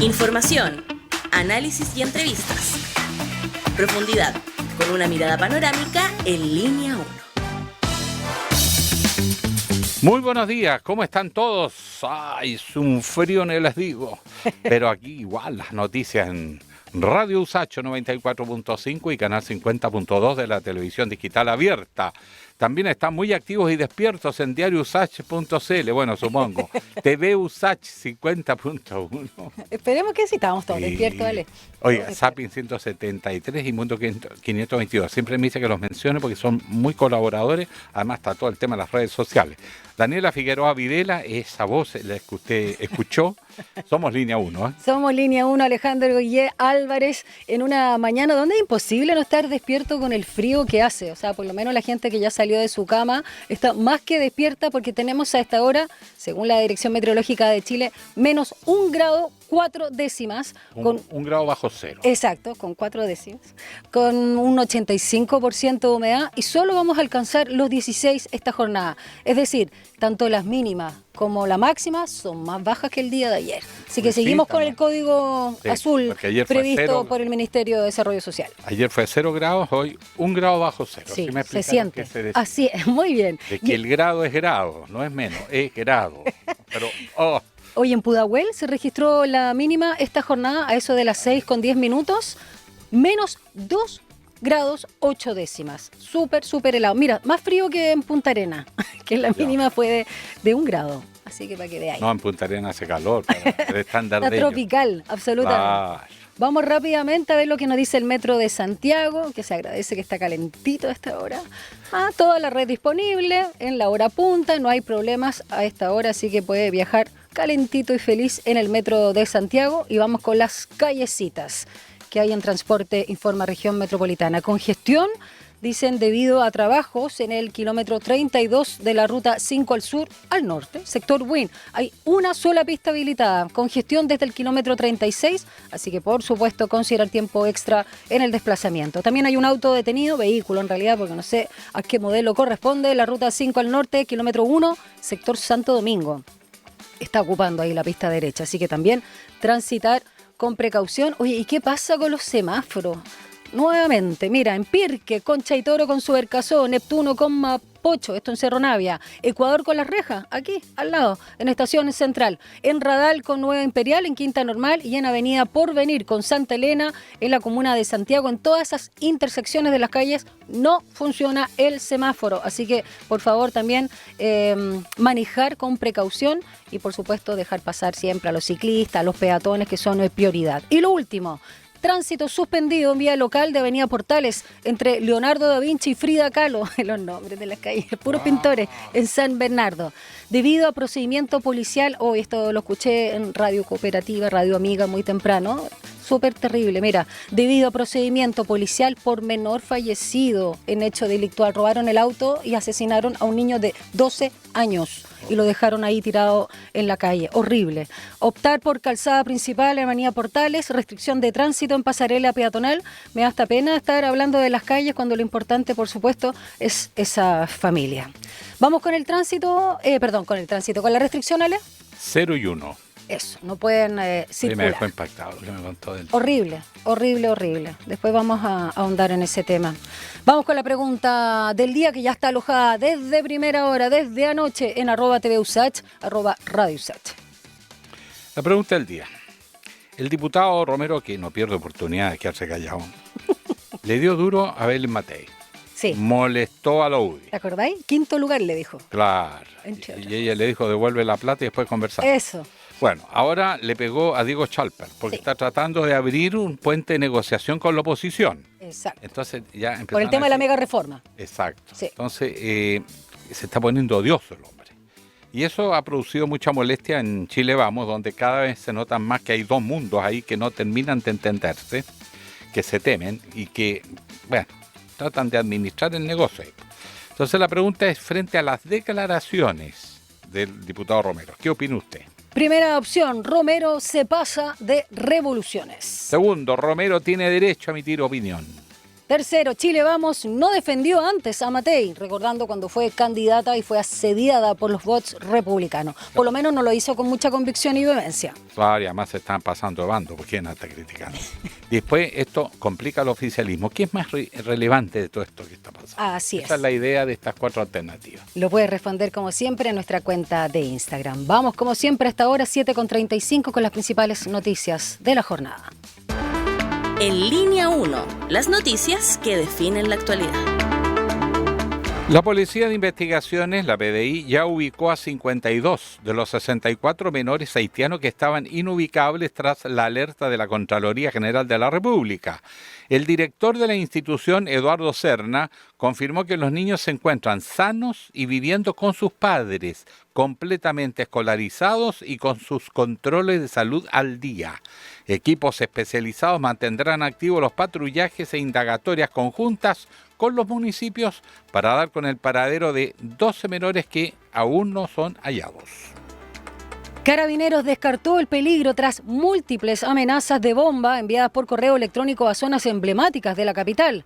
Información, análisis y entrevistas. Profundidad, con una mirada panorámica en Línea 1. Muy buenos días, ¿cómo están todos? Ay, es un frío, no les digo. Pero aquí igual las noticias en Radio USACH 94.5 y Canal 50.2 de la televisión digital abierta. También están muy activos y despiertos en diariousach.cl, bueno, supongo. TV USACH 50.1. Esperemos que sí, estamos todos despiertos, ¿vale? Oiga, Zapping 173 y Mundo 522. Siempre me dice que los mencione porque son muy colaboradores. Además está todo el tema de las redes sociales. Daniela Figueroa Videla, esa voz la que usted escuchó. Somos Línea 1, ¿eh? Somos Línea 1, Alejandro Guillé Álvarez, en una mañana donde es imposible no estar despierto con el frío que hace. O sea, por lo menos la gente que ya salió de su cama está más que despierta porque tenemos a esta hora, según la Dirección Meteorológica de Chile, menos 1 grado 4 décimas. Un grado bajo cero. Exacto, con 4 décimas, con un 85% de humedad y solo vamos a alcanzar los 16 esta jornada. Es decir, tanto las mínimas como la máxima son más bajas que el día de ayer. Así que seguimos con el código azul previsto por el Ministerio de Desarrollo Social. Ayer fue 0 grados, hoy 1 grado bajo cero. Sí, se siente. Así es, muy bien. De que el grado es grado, no es menos, es grado. Pero, Hoy en Pudahuel se registró la mínima esta jornada a eso de las 6:10, menos 2 grados 8 décimas. Súper helado. Mira, más frío que en Punta Arena, que la mínima fue de 1 grado. Así que para que veáis. No, en Punta Arena hace calor, pero es estándar Está tropical, absolutamente. Vamos rápidamente a ver lo que nos dice el Metro de Santiago, que se agradece que está calentito a esta hora. Toda la red disponible en la hora punta, no hay problemas a esta hora, así que puede viajar calentito y feliz en el Metro de Santiago. Y vamos con las callecitas que hay en transporte, informa Región Metropolitana. Congestión, dicen, debido a trabajos en el kilómetro 32 de la ruta 5 al sur, al norte, sector Win. Hay una sola pista habilitada, congestión desde el kilómetro 36, así que por supuesto considerar tiempo extra en el desplazamiento. También hay un auto detenido, vehículo en realidad, porque no sé a qué modelo corresponde, la ruta 5 al norte, kilómetro 1, sector Santo Domingo. Está ocupando ahí la pista derecha, así que también transitar con precaución. Oye, ¿y qué pasa con los semáforos? Nuevamente, mira, en Pirque, Concha y Toro con Subercasó, Neptuno con Mapocho, esto en Cerro Navia, Ecuador con Las Rejas, aquí al lado, en Estación Central, en Radal con Nueva Imperial, en Quinta Normal y en Avenida Porvenir con Santa Elena, en la comuna de Santiago. En todas esas intersecciones de las calles no funciona el semáforo, así que por favor también manejar con precaución y por supuesto dejar pasar siempre a los ciclistas, a los peatones, que son prioridad. Y lo último, tránsito suspendido en vía local de Avenida Portales entre Leonardo da Vinci y Frida Kahlo, los nombres de las calles, puros pintores, en San Bernardo. Debido a procedimiento policial, hoy esto lo escuché en Radio Cooperativa, Radio Amiga muy temprano, súper terrible, mira, debido a procedimiento policial por menor fallecido en hecho delictual, robaron el auto y asesinaron a un niño de 12 años. Y lo dejaron ahí tirado en la calle. Horrible. Optar por calzada principal en Avenida Portales, restricción de tránsito en pasarela peatonal. Me da hasta pena estar hablando de las calles cuando lo importante, por supuesto, es esa familia. Vamos con el tránsito, con la restricción, Ale. 0 y 1. Eso, no pueden circular. Me dejó impactado lo que me contó él. Horrible. Después vamos a ahondar en ese tema. Vamos con la pregunta del día, que ya está alojada desde primera hora, desde anoche, en @TVUSACH, @RadioUSACH. La pregunta del día. El diputado Romero, que no pierde oportunidad de quedarse callado, le dio duro a Belén Matei. Sí. Molestó a la UDI. ¿Te acordáis? 5.º lugar le dijo. Claro. Y ella le dijo, devuelve la plata y después conversamos. Eso. Bueno, ahora le pegó a Diego Chalper, porque está tratando de abrir un puente de negociación con la oposición. Exacto. Entonces ya por el tema de la mega reforma. Exacto. Sí. Entonces se está poniendo odioso el hombre. Y eso ha producido mucha molestia en Chile Vamos, donde cada vez se nota más que hay dos mundos ahí que no terminan de entenderse, que se temen y que, bueno, tratan de administrar el negocio. Entonces la pregunta es, frente a las declaraciones del diputado Romero, ¿qué opina usted? Primera opción, Romero se pasa de revoluciones. Segundo, Romero tiene derecho a emitir opinión. Tercero, Chile Vamos no defendió antes a Matei, recordando cuando fue candidata y fue asediada por los bots republicanos. Por lo menos no lo hizo con mucha convicción y vehemencia. Claro, y además se están pasando de bando, porque quién está criticando. Después, esto complica el oficialismo. ¿Qué es más relevante de todo esto que está pasando? Así es. Esa es la idea de estas 4 alternativas. Lo puedes responder como siempre en nuestra cuenta de Instagram. Vamos como siempre hasta ahora 7:35 con las principales noticias de la jornada. En línea 1, las noticias que definen la actualidad. La Policía de Investigaciones, la PDI, ya ubicó a 52 de los 64 menores haitianos que estaban inubicables tras la alerta de la Contraloría General de la República. El director de la institución, Eduardo Serna, confirmó que los niños se encuentran sanos y viviendo con sus padres, completamente escolarizados y con sus controles de salud al día. Equipos especializados mantendrán activos los patrullajes e indagatorias conjuntas con los municipios para dar con el paradero de 12 menores que aún no son hallados. Carabineros descartó el peligro tras múltiples amenazas de bomba enviadas por correo electrónico a zonas emblemáticas de la capital.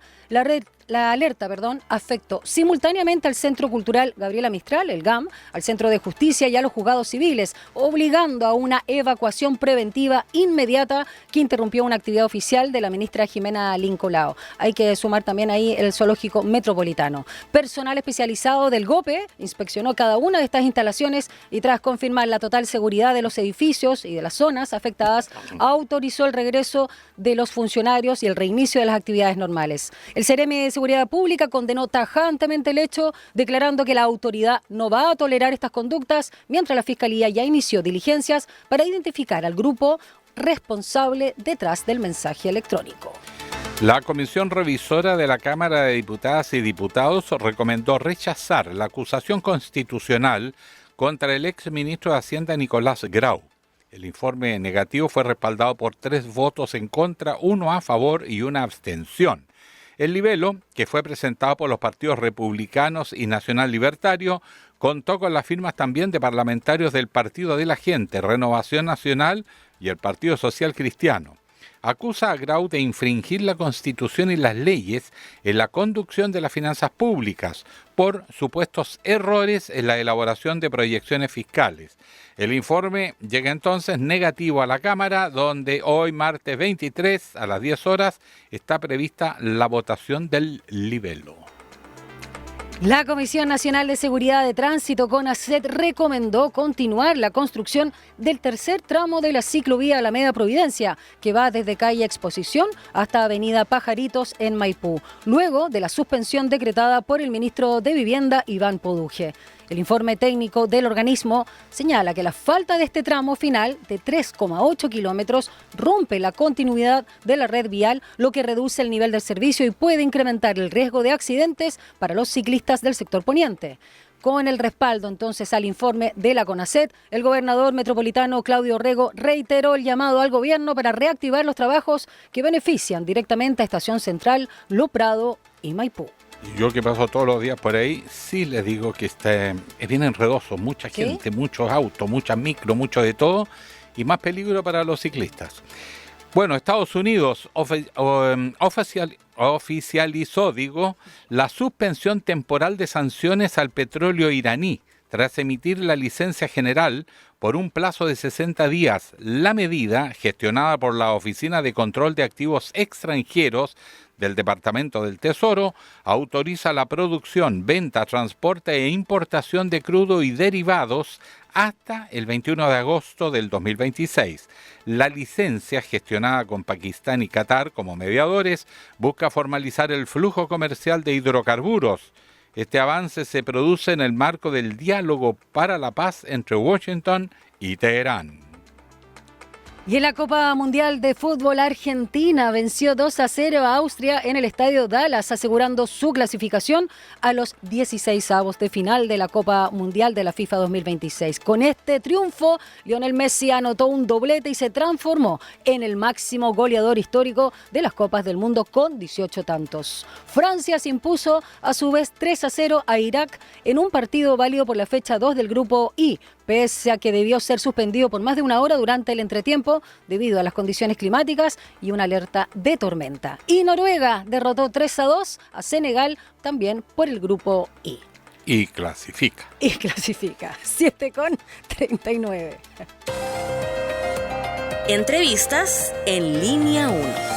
La alerta afectó simultáneamente al Centro Cultural Gabriela Mistral, el GAM, al Centro de Justicia y a los juzgados civiles, obligando a una evacuación preventiva inmediata que interrumpió una actividad oficial de la ministra Jimena Lincolao. Hay que sumar también ahí el zoológico metropolitano. Personal especializado del GOPE inspeccionó cada una de estas instalaciones y tras confirmar la total seguridad de los edificios y de las zonas afectadas, autorizó el regreso de los funcionarios y el reinicio de las actividades normales. El CEREMI de Seguridad Pública condenó tajantemente el hecho, declarando que la autoridad no va a tolerar estas conductas, mientras la Fiscalía ya inició diligencias para identificar al grupo responsable detrás del mensaje electrónico. La Comisión Revisora de la Cámara de Diputadas y Diputados recomendó rechazar la acusación constitucional contra el exministro de Hacienda Nicolás Grau. El informe negativo fue respaldado por 3 votos en contra, 1 a favor y 1 abstención. El libelo, que fue presentado por los partidos republicanos y Nacional Libertario, contó con las firmas también de parlamentarios del Partido de la Gente, Renovación Nacional y el Partido Social Cristiano. Acusa a Grau de infringir la Constitución y las leyes en la conducción de las finanzas públicas por supuestos errores en la elaboración de proyecciones fiscales. El informe llega entonces negativo a la Cámara, donde hoy, martes 23, a las 10 horas, está prevista la votación del libelo. La Comisión Nacional de Seguridad de Tránsito, CONACET, recomendó continuar la construcción del tercer tramo de la ciclovía Alameda Providencia, que va desde calle Exposición hasta avenida Pajaritos en Maipú, luego de la suspensión decretada por el ministro de Vivienda, Iván Poduje. El informe técnico del organismo señala que la falta de este tramo final de 3,8 kilómetros rompe la continuidad de la red vial, lo que reduce el nivel del servicio y puede incrementar el riesgo de accidentes para los ciclistas del sector poniente. Con el respaldo entonces al informe de la CONACET, el gobernador metropolitano Claudio Rego reiteró el llamado al gobierno para reactivar los trabajos que benefician directamente a Estación Central, Lo Prado y Maipú. Yo que paso todos los días por ahí, sí les digo que es bien enredoso, mucha gente, muchos autos, muchas micro, mucho de todo, y más peligro para los ciclistas. Bueno, Estados Unidos oficializó, la suspensión temporal de sanciones al petróleo iraní, tras emitir la licencia general por un plazo de 60 días. La medida, gestionada por la Oficina de Control de Activos Extranjeros del Departamento del Tesoro, autoriza la producción, venta, transporte e importación de crudo y derivados hasta el 21 de agosto del 2026. La licencia, gestionada con Pakistán y Qatar como mediadores, busca formalizar el flujo comercial de hidrocarburos. Este avance se produce en el marco del diálogo para la paz entre Washington y Teherán. Y en la Copa Mundial de Fútbol, Argentina venció 2-0 a Austria en el Estadio Dallas, asegurando su clasificación a los 16avos de final de la Copa Mundial de la FIFA 2026. Con este triunfo, Lionel Messi anotó un doblete y se transformó en el máximo goleador histórico de las Copas del Mundo con 18 tantos. Francia se impuso a su vez 3-0 a Irak en un partido válido por la fecha 2 del grupo I. Pese a que debió ser suspendido por más de una hora durante el entretiempo, suspendido debido a las condiciones climáticas y una alerta de tormenta. Y Noruega derrotó 3-2 a Senegal, también por el grupo I. Y clasifica. 7:39. Entrevistas en línea 1.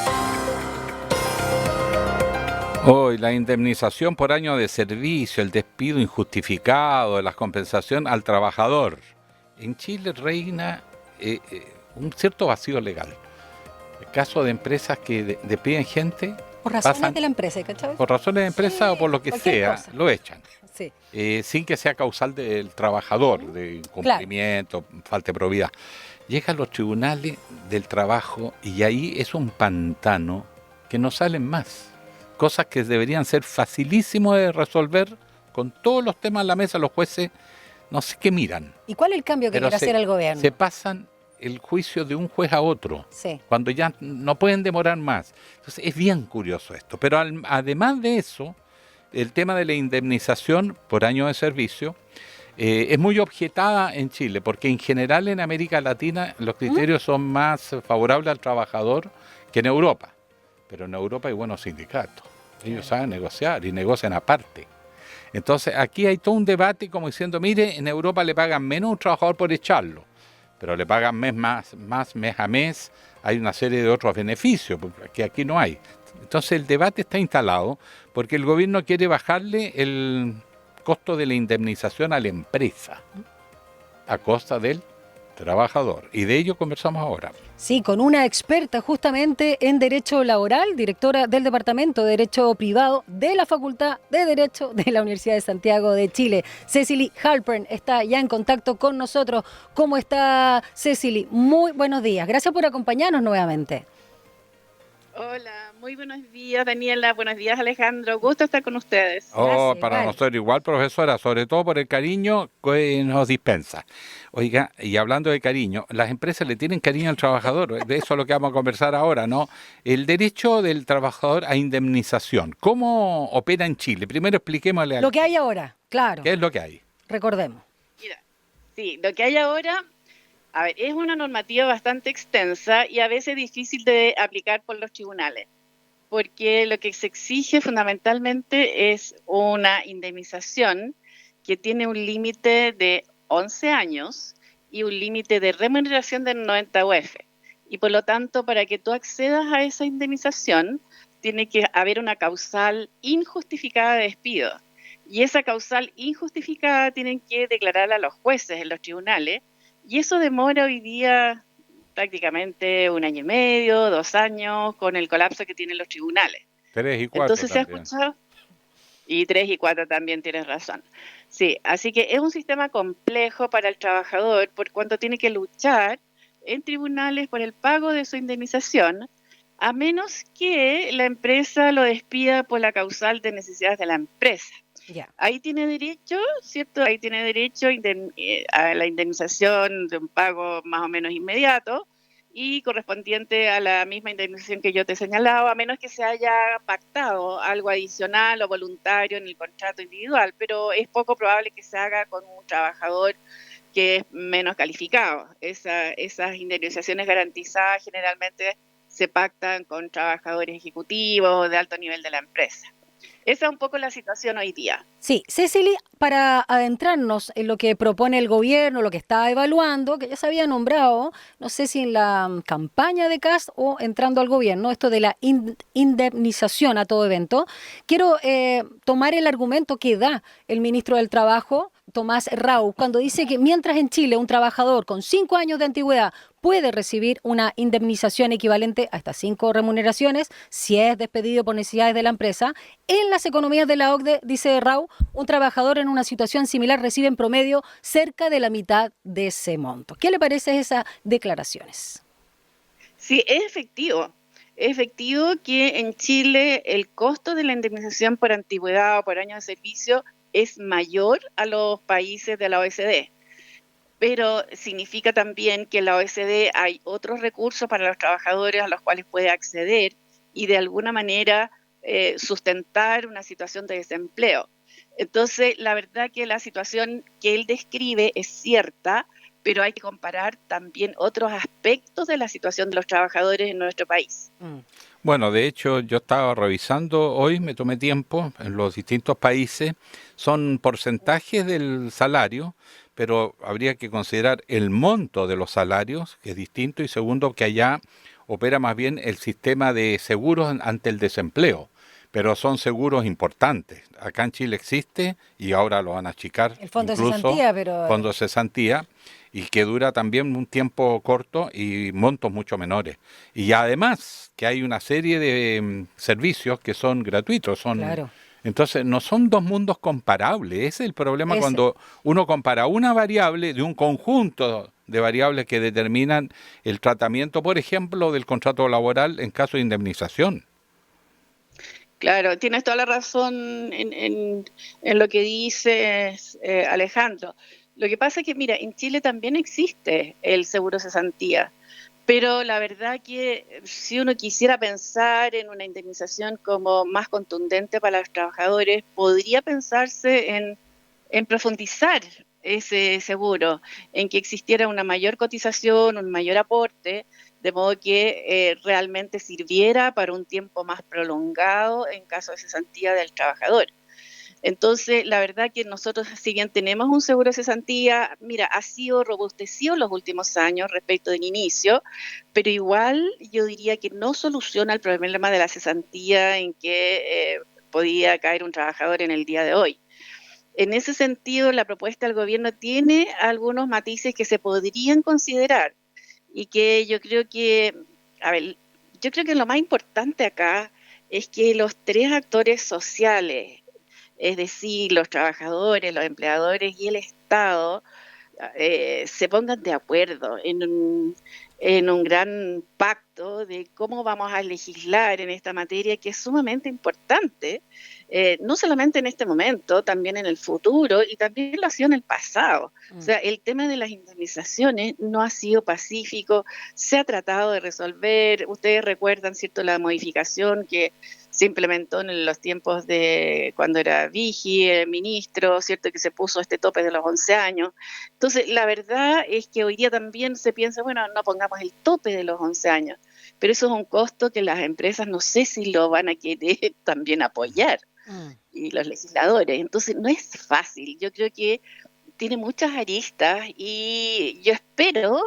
Hoy la indemnización por año de servicio, el despido injustificado, la compensación al trabajador. En Chile reina un cierto vacío legal. El caso de empresas que despiden gente. Por razones de la empresa, ¿cachai? Por razones de empresa o por lo que sea, cosa. lo echan. Sí. Sin que sea causal del trabajador, de incumplimiento, falta de probidad. Llegan los tribunales del trabajo y ahí es un pantano que no salen más. Cosas que deberían ser facilísimos de resolver con todos los temas en la mesa, los jueces no sé qué miran. ¿Y cuál es el cambio que quiere hacer el gobierno? Se pasan el juicio de un juez a otro, sí, cuando ya no pueden demorar más. Entonces es bien curioso esto. Pero además de eso, el tema de la indemnización por año de servicio es muy objetada en Chile, porque en general en América Latina los criterios son más favorables al trabajador que en Europa. Pero en Europa hay buenos sindicatos. Ellos saben negociar y negocian aparte. Entonces aquí hay todo un debate como diciendo, mire, en Europa le pagan menos a un trabajador por echarlo, pero le pagan mes a mes, hay una serie de otros beneficios que aquí no hay. Entonces el debate está instalado porque el gobierno quiere bajarle el costo de la indemnización a la empresa a costa del trabajador. Y de ello conversamos ahora. Sí, con una experta justamente en Derecho Laboral, directora del Departamento de Derecho Privado de la Facultad de Derecho de la Universidad de Santiago de Chile. Cecily Halpern está ya en contacto con nosotros. ¿Cómo está, Cecily? Muy buenos días. Gracias por acompañarnos nuevamente. Hola, muy buenos días, Daniela. Buenos días, Alejandro. Gusto estar con ustedes. Gracias, para nosotros igual, profesora, sobre todo por el cariño que nos dispensa. Oiga, y hablando de cariño, las empresas le tienen cariño al trabajador, de eso es lo que vamos a conversar ahora, ¿no? El derecho del trabajador a indemnización, ¿cómo opera en Chile? Primero expliquémosle lo que hay ahora, claro. ¿Qué es lo que hay? Recordemos. Mira, sí, lo que hay ahora, a ver, es una normativa bastante extensa y a veces difícil de aplicar por los tribunales, porque lo que se exige fundamentalmente es una indemnización que tiene un límite de 11 años y un límite de remuneración de 90 UF. Y por lo tanto, para que tú accedas a esa indemnización, tiene que haber una causal injustificada de despido. Y esa causal injustificada tienen que declararla a los jueces en los tribunales. Y eso demora hoy día prácticamente 1 año y medio, 2 años, con el colapso que tienen los tribunales. 3 y 4 Entonces también. se ha escuchado. Y 3 y 4 también tienes razón. Sí, así que es un sistema complejo para el trabajador por cuanto tiene que luchar en tribunales por el pago de su indemnización, a menos que la empresa lo despida por la causal de necesidades de la empresa. Ya. Ahí tiene derecho, ¿cierto? Ahí tiene derecho a la indemnización de un pago más o menos inmediato y correspondiente a la misma indemnización que yo te señalaba, a menos que se haya pactado algo adicional o voluntario en el contrato individual, pero es poco probable que se haga con un trabajador que es menos calificado. Esas indemnizaciones garantizadas generalmente se pactan con trabajadores ejecutivos de alto nivel de la empresa. Esa es un poco la situación hoy día. Sí, Cecily, para adentrarnos en lo que propone el gobierno, lo que está evaluando, que ya se había nombrado, no sé si en la campaña de Kast o entrando al gobierno, esto de la indemnización a todo evento, quiero tomar el argumento que da el ministro del Trabajo, Tomás Rau, cuando dice que mientras en Chile un trabajador con 5 años de antigüedad puede recibir una indemnización equivalente a estas 5 remuneraciones si es despedido por necesidades de la empresa, en las economías de la OCDE, dice Rau, un trabajador en una situación similar recibe en promedio cerca de la mitad de ese monto. ¿Qué le parece esas declaraciones? Sí, es efectivo. Es efectivo que en Chile el costo de la indemnización por antigüedad o por año de servicio es mayor a los países de la OECD. Pero significa también que en la OECD hay otros recursos para los trabajadores a los cuales puede acceder y de alguna manera sustentar una situación de desempleo. Entonces, la verdad que la situación que él describe es cierta, pero hay que comparar también otros aspectos de la situación de los trabajadores en nuestro país. Bueno, de hecho, yo estaba revisando hoy, me tomé tiempo, en los distintos países, son porcentajes del salario, pero habría que considerar el monto de los salarios, que es distinto, y segundo, que allá opera más bien el sistema de seguros ante el desempleo, pero son seguros importantes. Acá en Chile existe y ahora lo van a achicar, El fondo de incluso cesantía, pero... fondo de cesantía, y que dura también un tiempo corto y montos mucho menores. Y además que hay una serie de servicios que son gratuitos, Claro. entonces no son dos mundos comparables. Ese es el problema Ese. cuando uno compara una variable de un conjunto de variables que determinan el tratamiento, por ejemplo, del contrato laboral en caso de indemnización. Claro, tienes toda la razón en lo que dices, Alejandro. Lo que pasa es que, mira, en Chile también existe el seguro cesantía, pero la verdad que si uno quisiera pensar en una indemnización como más contundente para los trabajadores, podría pensarse en profundizar ese seguro, en que existiera una mayor cotización, un mayor aporte, de modo que realmente sirviera para un tiempo más prolongado en caso de cesantía del trabajador. Entonces, la verdad que nosotros, si bien tenemos un seguro de cesantía, mira, ha sido robustecido en los últimos años respecto del inicio, pero igual yo diría que no soluciona el problema de la cesantía en que podía caer un trabajador en el día de hoy. En ese sentido, la propuesta del gobierno tiene algunos matices que se podrían considerar y que yo creo que, a ver, yo creo que lo más importante acá es que los tres actores sociales, es decir, los trabajadores, los empleadores y el Estado, se pongan de acuerdo en un gran pacto de cómo vamos a legislar en esta materia que es sumamente importante, no solamente en este momento, también en el futuro y también lo ha sido en el pasado. O sea, el tema de las indemnizaciones no ha sido pacífico, se ha tratado de resolver. Ustedes recuerdan, ¿cierto?, la modificación que se implementó en los tiempos de cuando era Vigi, el ministro, ¿cierto?, que se puso este tope de los 11 años. Entonces, la verdad es que hoy día también se piensa, bueno, no pongamos el tope de los 11 años, pero eso es un costo que las empresas no sé si lo van a querer también apoyar, y los legisladores. Entonces, no es fácil. Yo creo que tiene muchas aristas y yo espero,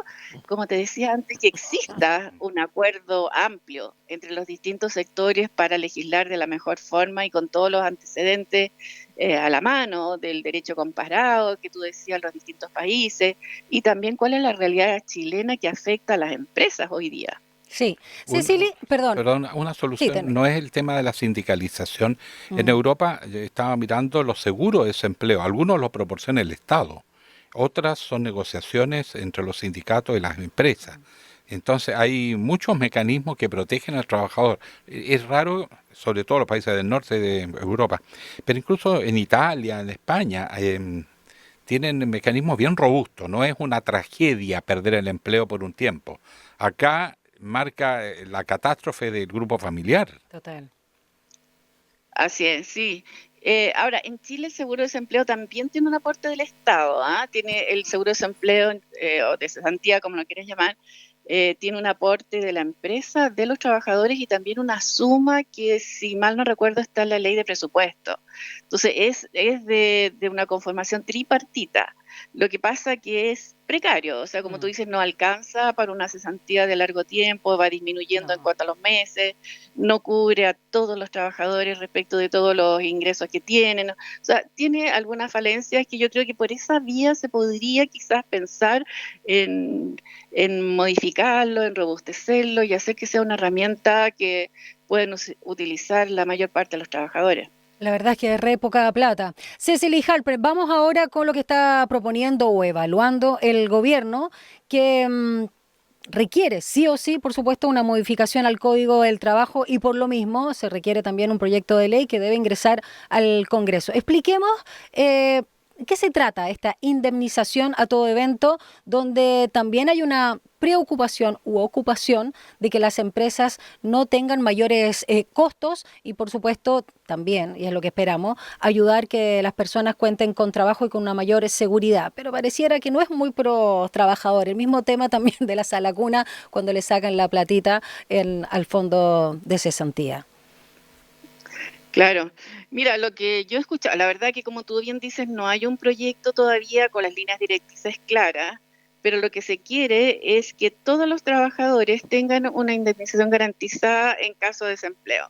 como te decía antes, que exista un acuerdo amplio entre los distintos sectores para legislar de la mejor forma y con todos los antecedentes a la mano del derecho comparado que tú decías en los distintos países y también cuál es la realidad chilena que afecta a las empresas hoy día. Sí. Cecilia, perdón. Perdón, una solución Sí, no es el tema de la sindicalización. En Europa estaba mirando los seguros de desempleo. Algunos los proporciona el Estado. Otras son negociaciones entre los sindicatos y las empresas. Entonces hay muchos mecanismos que protegen al trabajador. Es raro, sobre todo en los países del norte de Europa, pero incluso en Italia, en España, tienen mecanismos bien robustos. No es una tragedia perder el empleo por un tiempo. Acá marca la catástrofe del grupo familiar. Total. Así es, sí. Ahora, en Chile el seguro de desempleo también tiene un aporte del Estado, tiene el seguro de desempleo o de cesantía, como lo quieras llamar, tiene un aporte de la empresa, de los trabajadores y también una suma que, si mal no recuerdo, está en la ley de presupuesto. Entonces, es de una conformación tripartita. Lo que pasa que es precario, o sea, como tú dices, no alcanza para una cesantía de largo tiempo, va disminuyendo en cuanto a los meses, no cubre a todos los trabajadores respecto de todos los ingresos que tienen, o sea, tiene algunas falencias que yo creo que por esa vía se podría quizás pensar en modificarlo, en robustecerlo y hacer que sea una herramienta que pueden utilizar la mayor parte de los trabajadores. La verdad es que es re poca plata. Cecily Halper, vamos ahora con lo que está proponiendo o evaluando el gobierno, que requiere sí o sí, por supuesto, una modificación al Código del Trabajo y por lo mismo se requiere también un proyecto de ley que debe ingresar al Congreso. Expliquemos ¿Qué se trata esta indemnización a todo evento, donde también hay una preocupación u ocupación de que las empresas no tengan mayores costos y, por supuesto, también, y es lo que esperamos, ayudar que las personas cuenten con trabajo y con una mayor seguridad? Pero pareciera que no es muy pro trabajador. El mismo tema también de la sala cuna cuando le sacan la platita al fondo de cesantía. Claro, mira, lo que yo he escuchado, la verdad que como tú bien dices, no hay un proyecto todavía con las líneas directrices claras, pero lo que se quiere es que todos los trabajadores tengan una indemnización garantizada en caso de desempleo.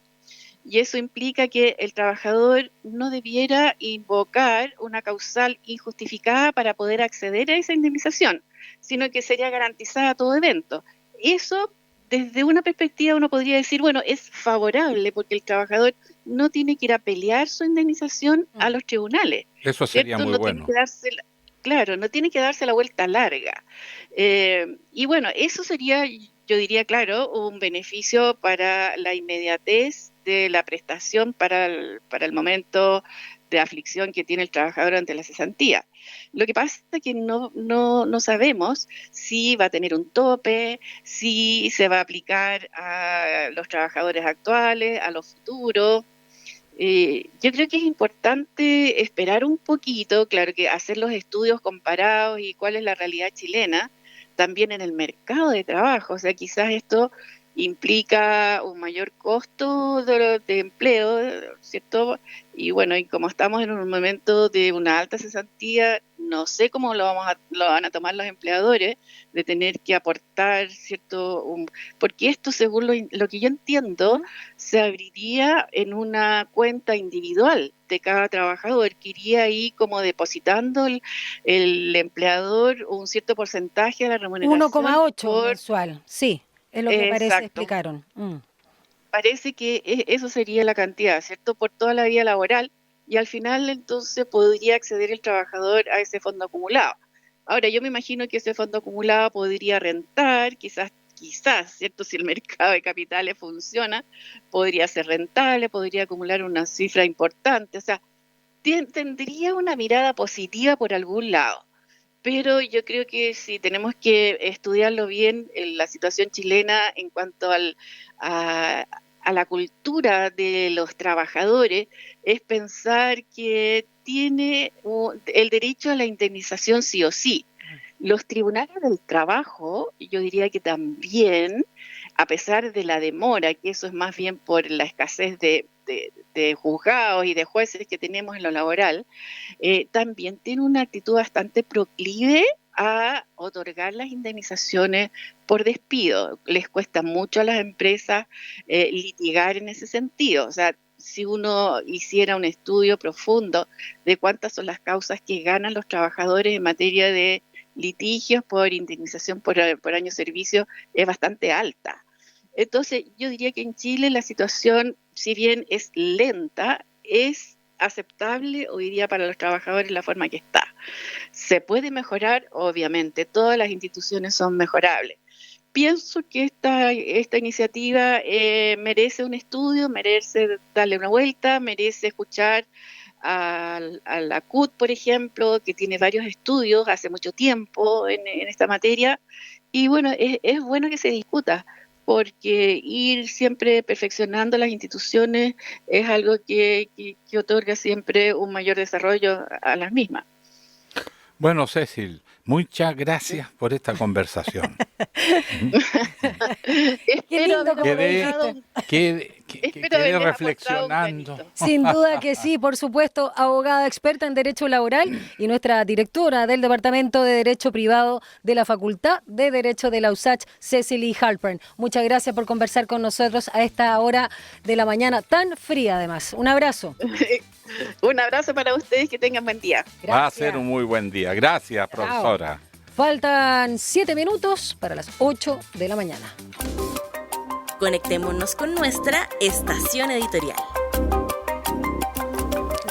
Y eso implica que el trabajador no debiera invocar una causal injustificada para poder acceder a esa indemnización, sino que sería garantizada a todo evento. Eso, desde una perspectiva, uno podría decir, bueno, es favorable porque el trabajador no tiene que ir a pelear su indemnización a los tribunales. Eso sería ¿cierto? muy bueno. Claro, no tiene que darse la vuelta larga. Y bueno, eso sería, yo diría, claro, un beneficio para la inmediatez de la prestación para el momento de aflicción que tiene el trabajador ante la cesantía. Lo que pasa es que no sabemos si va a tener un tope, si se va a aplicar a los trabajadores actuales, a los futuros. Yo creo que es importante esperar un poquito, claro, que hacer los estudios comparados y cuál es la realidad chilena, también en el mercado de trabajo. O sea, quizás esto implica un mayor costo de empleo, ¿cierto? Y bueno, y como estamos en un momento de una alta cesantía, no sé cómo lo van a tomar los empleadores, de tener que aportar, ¿cierto? Porque esto, según lo que yo entiendo, se abriría en una cuenta individual de cada trabajador, que iría ahí como depositando el empleador un cierto porcentaje de la remuneración. 1,8 mensual, sí. Es lo que parece, explicaron. Parece que eso sería la cantidad, ¿cierto? Por toda la vida laboral, y al final entonces podría acceder el trabajador a ese fondo acumulado. Ahora, yo me imagino que ese fondo acumulado podría rentar, quizás, ¿cierto? Si el mercado de capitales funciona, podría ser rentable, podría acumular una cifra importante. O sea, tendría una mirada positiva por algún lado. Pero yo creo que sí, tenemos que estudiarlo bien, la situación chilena en cuanto a la cultura de los trabajadores, es pensar que tiene el derecho a la indemnización sí o sí. Los tribunales del trabajo, yo diría que también, a pesar de la demora, que eso es más bien por la escasez de juzgados y de jueces que tenemos en lo laboral, también tiene una actitud bastante proclive a otorgar las indemnizaciones por despido. Les cuesta mucho a las empresas litigar en ese sentido. O sea, si uno hiciera un estudio profundo de cuántas son las causas que ganan los trabajadores en materia de litigios por indemnización por año de servicio, es bastante alta. Entonces, yo diría que en Chile la situación, si bien es lenta, es aceptable hoy día para los trabajadores la forma que está. ¿Se puede mejorar? Obviamente, todas las instituciones son mejorables. Pienso que esta iniciativa merece un estudio, merece darle una vuelta, merece escuchar a la CUT, por ejemplo, que tiene varios estudios hace mucho tiempo en esta materia, y bueno, es bueno que se discuta, porque ir siempre perfeccionando las instituciones es algo que otorga siempre un mayor desarrollo a las mismas. Bueno, Cecil, muchas gracias por esta conversación. Espero quedé reflexionando. Sin duda que sí, por supuesto, abogada experta en Derecho Laboral y nuestra directora del Departamento de Derecho Privado de la Facultad de Derecho de la USACH, Cecily Halpern. Muchas gracias por conversar con nosotros a esta hora de la mañana tan fría, además. Un abrazo. Un abrazo para ustedes, que tengan buen día. Gracias. Va a ser un muy buen día. Gracias, profesora. Faltan 7 minutos para las 8 de la mañana. Conectémonos con nuestra estación editorial.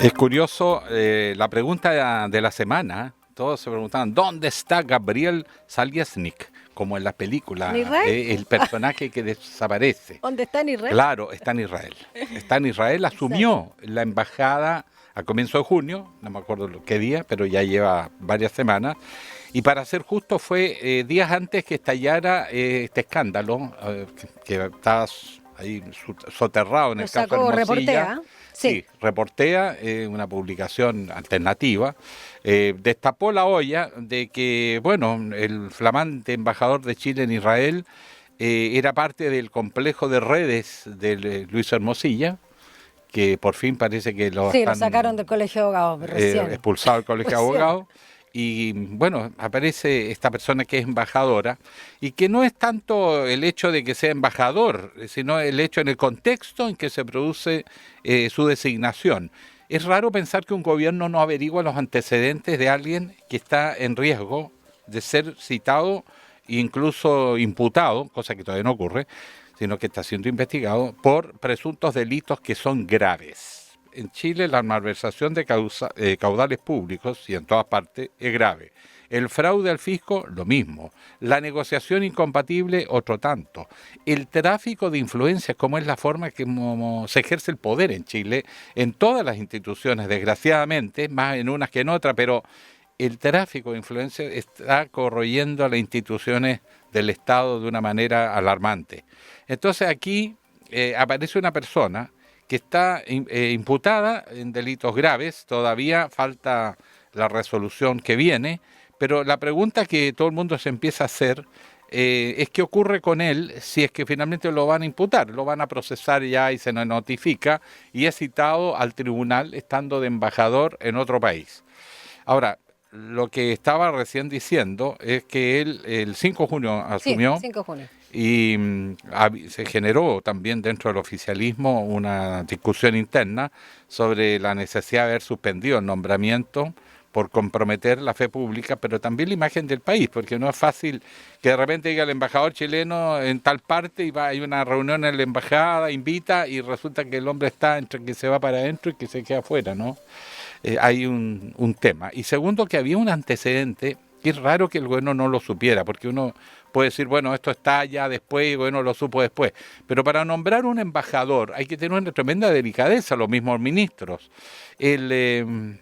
Es curioso, la pregunta de la semana, todos se preguntaban, ¿dónde está Gabriel Zalesnik? Como en la película, el personaje que desaparece. ¿Dónde está en Israel? Claro, está en Israel. Está en Israel, asumió la embajada a comienzo de junio, no me acuerdo qué día, pero ya lleva varias semanas. Y para ser justo fue días antes que estallara este escándalo, que está ahí soterrado en el caso de Hermosilla. Reportea. Sí, Reportea, una publicación alternativa, destapó la olla de que, bueno, el flamante embajador de Chile en Israel era parte del complejo de redes de Luis Hermosilla, que por fin parece que lo sacaron del colegio de abogados recién. Expulsado del colegio de abogados. Y bueno, aparece esta persona que es embajadora y que no es tanto el hecho de que sea embajador, sino el hecho en el contexto en que se produce su designación. Es raro pensar que un gobierno no averigua los antecedentes de alguien que está en riesgo de ser citado e incluso imputado, cosa que todavía no ocurre, sino que está siendo investigado por presuntos delitos que son graves. En Chile la malversación de caudales públicos, y en todas partes, es grave. El fraude al fisco, lo mismo. La negociación incompatible, otro tanto. El tráfico de influencias, como es la forma que se ejerce el poder en Chile, en todas las instituciones, desgraciadamente, más en unas que en otras, pero el tráfico de influencias está corroyendo a las instituciones del Estado de una manera alarmante. Entonces aquí aparece una persona que está imputada en delitos graves, todavía falta la resolución que viene, pero la pregunta que todo el mundo se empieza a hacer es qué ocurre con él si es que finalmente lo van a imputar, lo van a procesar ya y se nos notifica y es citado al tribunal estando de embajador en otro país. Ahora, lo que estaba recién diciendo es que él el 5 de junio asumió. Sí, 5 de junio. Y se generó también dentro del oficialismo una discusión interna sobre la necesidad de haber suspendido el nombramiento por comprometer la fe pública, pero también la imagen del país, porque no es fácil que de repente diga el embajador chileno en tal parte y hay una reunión en la embajada, invita y resulta que el hombre está entre que se va para adentro y que se queda afuera, ¿no? Hay un tema. Y segundo, que había un antecedente que es raro que el gobierno no lo supiera, porque uno puede decir, bueno, esto está ya después y bueno, lo supo después. Pero para nombrar un embajador hay que tener una tremenda delicadeza, los mismos ministros. Él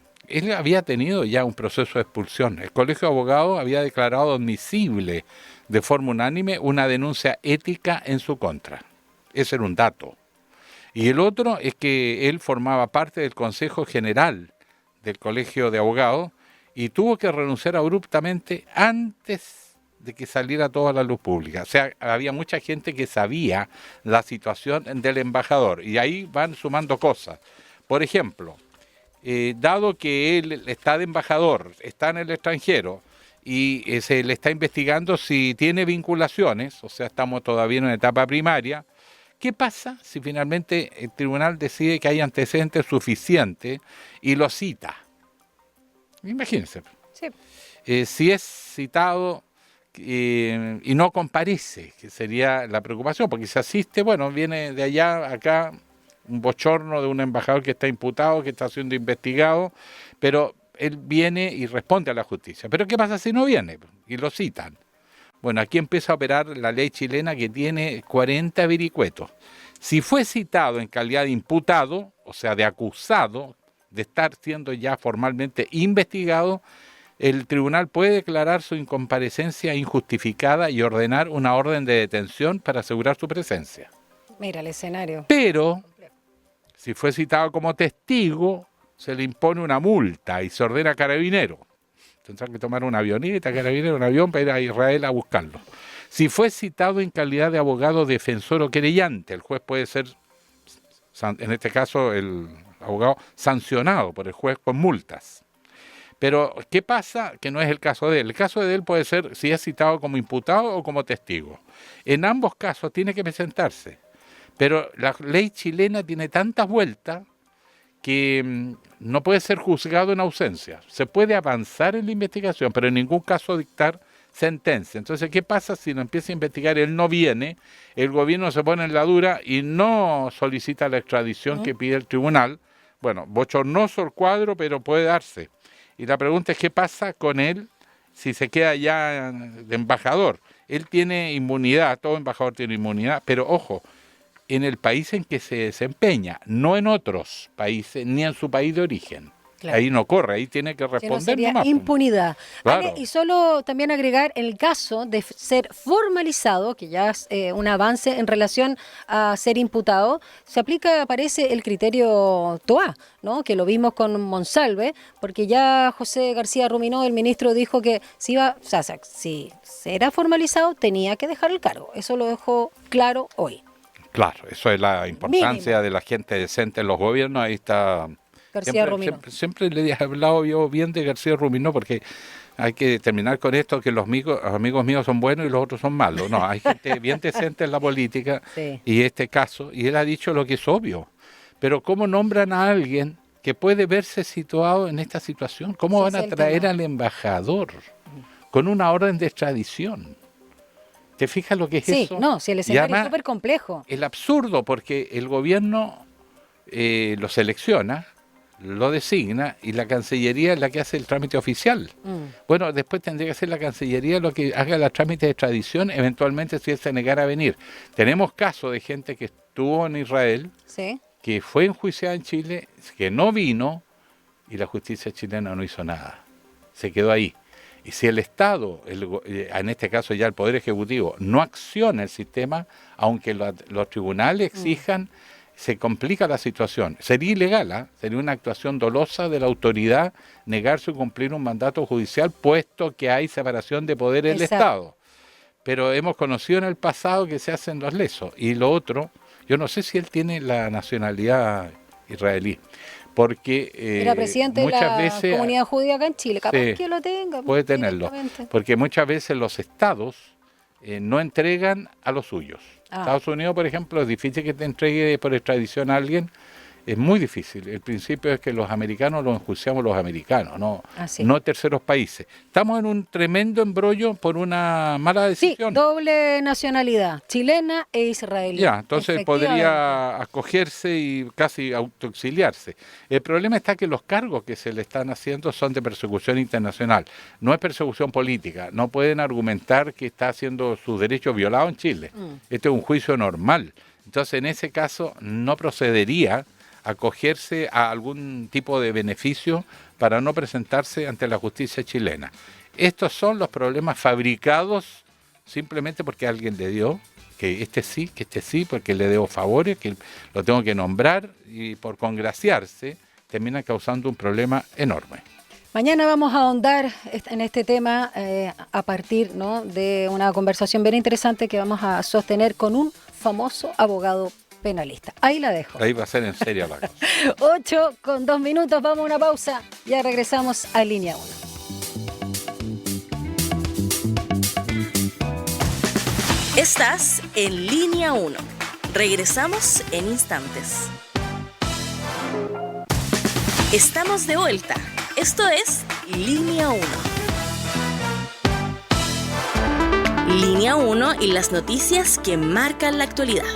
había tenido ya un proceso de expulsión. El Colegio de Abogados había declarado admisible de forma unánime una denuncia ética en su contra. Ese era un dato. Y el otro es que él formaba parte del Consejo General del Colegio de Abogados y tuvo que renunciar abruptamente antes de que saliera toda la luz pública. O sea, había mucha gente que sabía la situación del embajador y ahí van sumando cosas. Por ejemplo, dado que él está de embajador, está en el extranjero y se le está investigando si tiene vinculaciones, o sea, estamos todavía en una etapa primaria, ¿qué pasa si finalmente el tribunal decide que hay antecedentes suficientes y lo cita? Imagínense. Sí. Si es citado y no comparece, que sería la preocupación, porque si asiste, bueno, viene de allá acá un bochorno de un embajador que está imputado, que está siendo investigado, pero él viene y responde a la justicia. Pero ¿qué pasa si no viene? Y lo citan. Bueno, aquí empieza a operar la ley chilena que tiene 40 vericuetos. Si fue citado en calidad de imputado, o sea, de acusado, de estar siendo ya formalmente investigado, el tribunal puede declarar su incomparecencia injustificada y ordenar una orden de detención para asegurar su presencia. Mira el escenario. Pero, si fue citado como testigo, se le impone una multa y se ordena a Carabineros. Tendrán que tomar una avioneta, Carabineros, un avión para ir a Israel a buscarlo. Si fue citado en calidad de abogado defensor o querellante, el juez puede ser, en este caso el abogado, sancionado por el juez con multas. Pero, ¿qué pasa? Que no es el caso de él. El caso de él puede ser si es citado como imputado o como testigo. En ambos casos tiene que presentarse. Pero la ley chilena tiene tantas vueltas que no puede ser juzgado en ausencia. Se puede avanzar en la investigación, pero en ningún caso dictar sentencia. Entonces, ¿qué pasa si no empieza a investigar? Él no viene, el gobierno se pone en la dura y no solicita la extradición que pide el tribunal. Bueno, bochornoso el cuadro, pero puede darse. Y la pregunta es, ¿qué pasa con él si se queda ya de embajador? Él tiene inmunidad, todo embajador tiene inmunidad, pero ojo, en el país en que se desempeña, no en otros países, ni en su país de origen. Claro. Ahí no corre, ahí tiene que responder. Si no sería nomás. Impunidad. Claro. Ale, y solo también agregar, en el caso de ser formalizado, que ya es un avance en relación a ser imputado, se aplica, parece, el criterio TOA, ¿no? Que lo vimos con Monsalve, porque ya José García Ruminó, el ministro, dijo que si era formalizado tenía que dejar el cargo. Eso lo dejó claro hoy. Claro, eso es la importancia Mínimo de la gente decente en los gobiernos. Ahí está García Ruminó. Siempre le he hablado yo bien de García Ruminó, porque hay que terminar con esto, que los amigos míos son buenos y los otros son malos. No, hay gente bien decente en la política, sí. Y este caso, y él ha dicho lo que es obvio. Pero ¿cómo nombran a alguien que puede verse situado en esta situación? ¿Cómo van a traer al embajador con una orden de extradición? ¿Te fijas lo que es eso? Sí, no, si el escenario es súper complejo. El absurdo, porque el gobierno lo selecciona, lo designa, y la Cancillería es la que hace el trámite oficial. Bueno, después tendría que ser la Cancillería lo que haga el trámite de extradición, eventualmente, si él se negara a venir. Tenemos casos de gente que estuvo en Israel, ¿sí?, que fue enjuiciada en Chile, que no vino, y la justicia chilena no hizo nada. Se quedó ahí. Y si el Estado, en este caso ya el Poder Ejecutivo, no acciona el sistema, aunque los tribunales exijan, se complica la situación. Sería ilegal, ¿eh? Sería una actuación dolosa de la autoridad negarse a cumplir un mandato judicial, puesto que hay separación de poderes del Estado. Pero hemos conocido en el pasado que se hacen los lesos. Y lo otro, yo no sé si él tiene la nacionalidad israelí, porque era presidente muchas de la veces, comunidad judía acá en Chile, capaz que lo tenga. Puede tenerlo, porque muchas veces los estados no entregan a los suyos. Estados Unidos, por ejemplo, es difícil que te entregue por extradición a alguien, es muy difícil. El principio es que los americanos los enjuiciamos los americanos, no terceros países. Estamos en un tremendo embrollo por una mala decisión. Sí, doble nacionalidad, chilena e israelí. Ya, entonces podría acogerse y casi autoexiliarse. El problema está que los cargos que se le están haciendo son de persecución internacional, no es persecución política. No pueden argumentar que está haciendo sus derechos violados en Chile. Este es un juicio normal. Entonces, en ese caso, no procedería acogerse a algún tipo de beneficio para no presentarse ante la justicia chilena. Estos son los problemas fabricados simplemente porque alguien le dio, que este sí, porque le debo favores, que lo tengo que nombrar, y por congraciarse termina causando un problema enorme. Mañana vamos a ahondar en este tema a partir, ¿no?, de una conversación bien interesante que vamos a sostener con un famoso abogado penalista. Ahí la dejo. Ahí va a ser en serio la cosa. 8:02, vamos a una pausa. Ya regresamos a Línea 1. Estás en Línea 1. Regresamos en instantes. Estamos de vuelta. Esto es Línea 1. Línea 1 y las noticias que marcan la actualidad.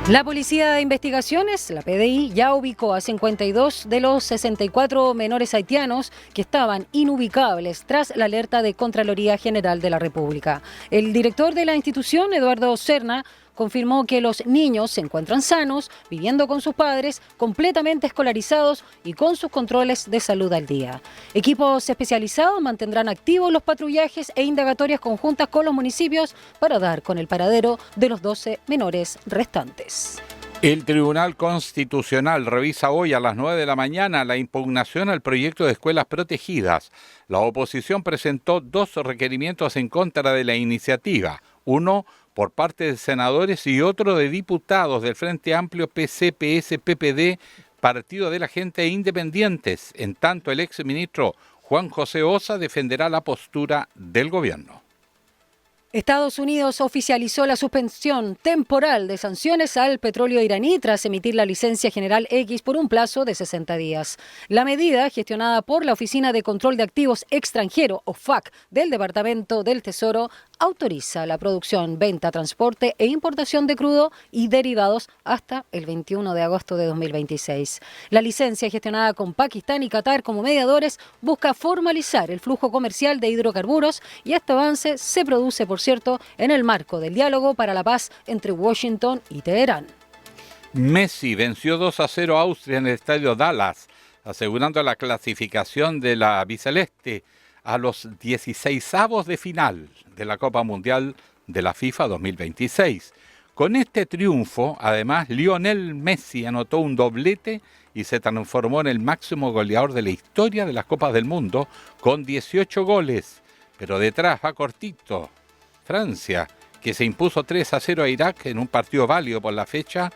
La Policía de Investigaciones, la PDI, ya ubicó a 52 de los 64 menores haitianos que estaban inubicables tras la alerta de Contraloría General de la República. El director de la institución, Eduardo Serna, confirmó que los niños se encuentran sanos, viviendo con sus padres, completamente escolarizados y con sus controles de salud al día. Equipos especializados mantendrán activos los patrullajes e indagatorias conjuntas con los municipios para dar con el paradero de los 12 menores restantes. El Tribunal Constitucional revisa hoy a las 9 de la mañana la impugnación al proyecto de escuelas protegidas. La oposición presentó 2 requerimientos en contra de la iniciativa. Uno por parte de senadores y otro de diputados del Frente Amplio, PC, PS, PPD, Partido de la Gente e Independientes. En tanto, el exministro Juan José Ossa defenderá la postura del gobierno. Estados Unidos oficializó la suspensión temporal de sanciones al petróleo iraní tras emitir la licencia general X por un plazo de 60 días. La medida, gestionada por la Oficina de Control de Activos Extranjeros, OFAC, del Departamento del Tesoro, autoriza la producción, venta, transporte e importación de crudo y derivados hasta el 21 de agosto de 2026. La licencia, gestionada con Pakistán y Qatar como mediadores, busca formalizar el flujo comercial de hidrocarburos, y este avance se produce, por cierto, en el marco del diálogo para la paz entre Washington y Teherán. Messi venció 2-0 a Austria en el estadio Dallas, asegurando la clasificación de la biceleste a los 16avos de final de la Copa Mundial de la FIFA 2026. Con este triunfo, además, Lionel Messi anotó un doblete y se transformó en el máximo goleador de la historia de las Copas del Mundo con 18 goles. Pero detrás va cortito Francia, que se impuso 3-0 a Irak en un partido válido por la fecha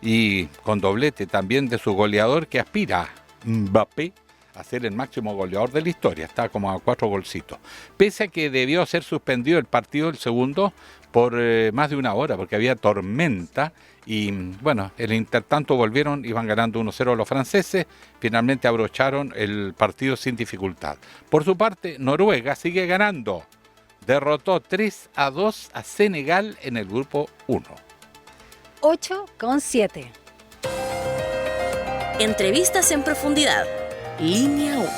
y con doblete también de su goleador, que aspira, Mbappé, a ser el máximo goleador de la historia. Está como a 4 golcitos. Pese a que debió ser suspendido el partido, el segundo, por más de una hora, porque había tormenta. Y bueno, el intertanto volvieron, iban ganando 1-0 los franceses. Finalmente abrocharon el partido sin dificultad. Por su parte, Noruega sigue ganando. Derrotó 3-2 a Senegal en el grupo 1. 8,7. Entrevistas en profundidad. Línea 1.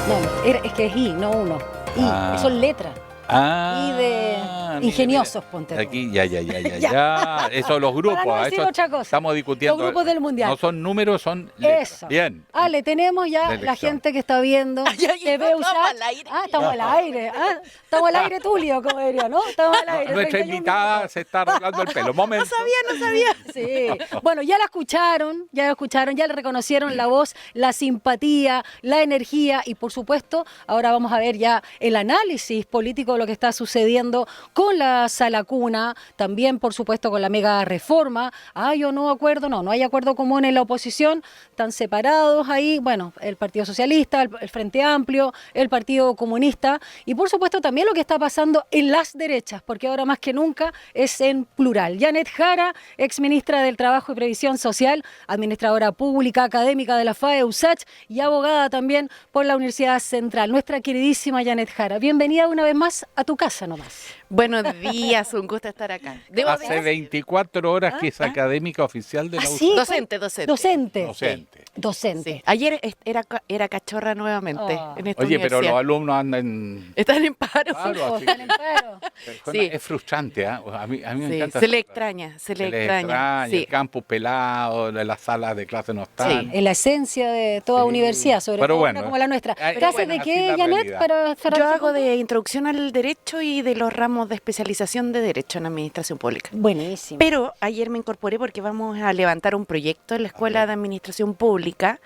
No, es que es I, no 1. I, son letras. Y de ingeniosos, mira. ponte. Aquí, ya. Eso, los grupos. Para no decir eso otra cosa. Estamos discutiendo. Los grupos del Mundial. No son números, son letras. Eso. Bien. Ale, tenemos ya Elección. la gente que está viendo. TV USACH. Estamos al aire. Estamos al aire, Tulio, como diría, ¿no? Estamos al aire. Nuestra 31 invitada minutos. se está arreglando el pelo. Momento. No sabía. Sí. Bueno, ya la escucharon, ya le reconocieron la voz, la simpatía, la energía y, por supuesto, ahora vamos a ver ya el análisis político de lo que está sucediendo con la sala cuna, también, por supuesto, con la mega reforma. ¿Hay o no acuerdo? No hay acuerdo común en la oposición, están separados ahí, bueno, el Partido Socialista, el Frente Amplio, el Partido Comunista y, por supuesto, también lo que está pasando en las derechas, porque ahora más que nunca es en plural. Janet Jara, exministra del Trabajo y Previsión Social, administradora pública, académica de la FAE USACH y abogada también por la Universidad Central. Nuestra queridísima Janet Jara, bienvenida una vez más a tu casa nomás. Buenos días, un gusto estar acá. Hace 24 horas que es académica oficial de la ¿sí? USACH. Docente. Sí. Ayer era cachorra nuevamente en esta Oye, pero universidad. los alumnos andan Están en paro. Claro, Están en paro. Sí. Es frustrante, ¿eh? A mí me Sí, encanta. se le extraña. Sí. El campus pelado, las salas de clase no están. Sí. En la esencia de toda Sí. universidad, sobre Pero todo bueno, una como la nuestra. pero ¿Clases bueno, de así qué, es la Janet? realidad. Para cerrar Yo ese hago punto. de introducción al derecho y de los ramos de especialización de derecho en administración pública. Buenísimo. Pero ayer me incorporé porque vamos a levantar un proyecto en la Escuela de Administración Pública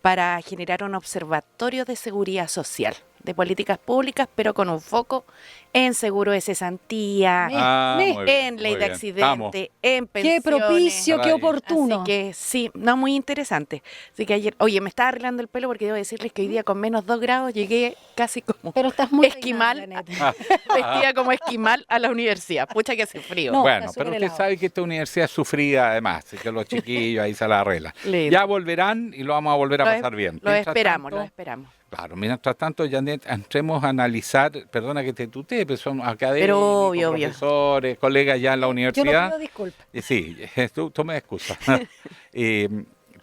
para generar un observatorio de seguridad social, de políticas públicas, pero con un foco en seguro de cesantía, Muy bien, en ley muy de bien. accidente, en pensiones. Qué propicio, qué Ahí. oportuno. Así que sí, no, muy interesante. Así que ayer, oye, me estaba arreglando el pelo porque debo decirles que hoy día con menos 2 grados llegué casi como Pero estás muy esquimal, peinada, Janet. vestida como esquimal a la universidad. Pucha que hace frío. No, Bueno, está pero súper usted helado. sabe que esta universidad es sufrida además, así que los chiquillos ahí se la arreglan. Lindo. Ya volverán y lo vamos a volver a Lo pasar bien. Lo Mientras esperamos, tanto, lo esperamos. Claro, mientras tanto, Janet, entremos a analizar, perdona que te tutee, pero son académicos, Pero obvio. profesores, colegas ya en la Yo no universidad. pido disculpas. Sí, tú me excusas.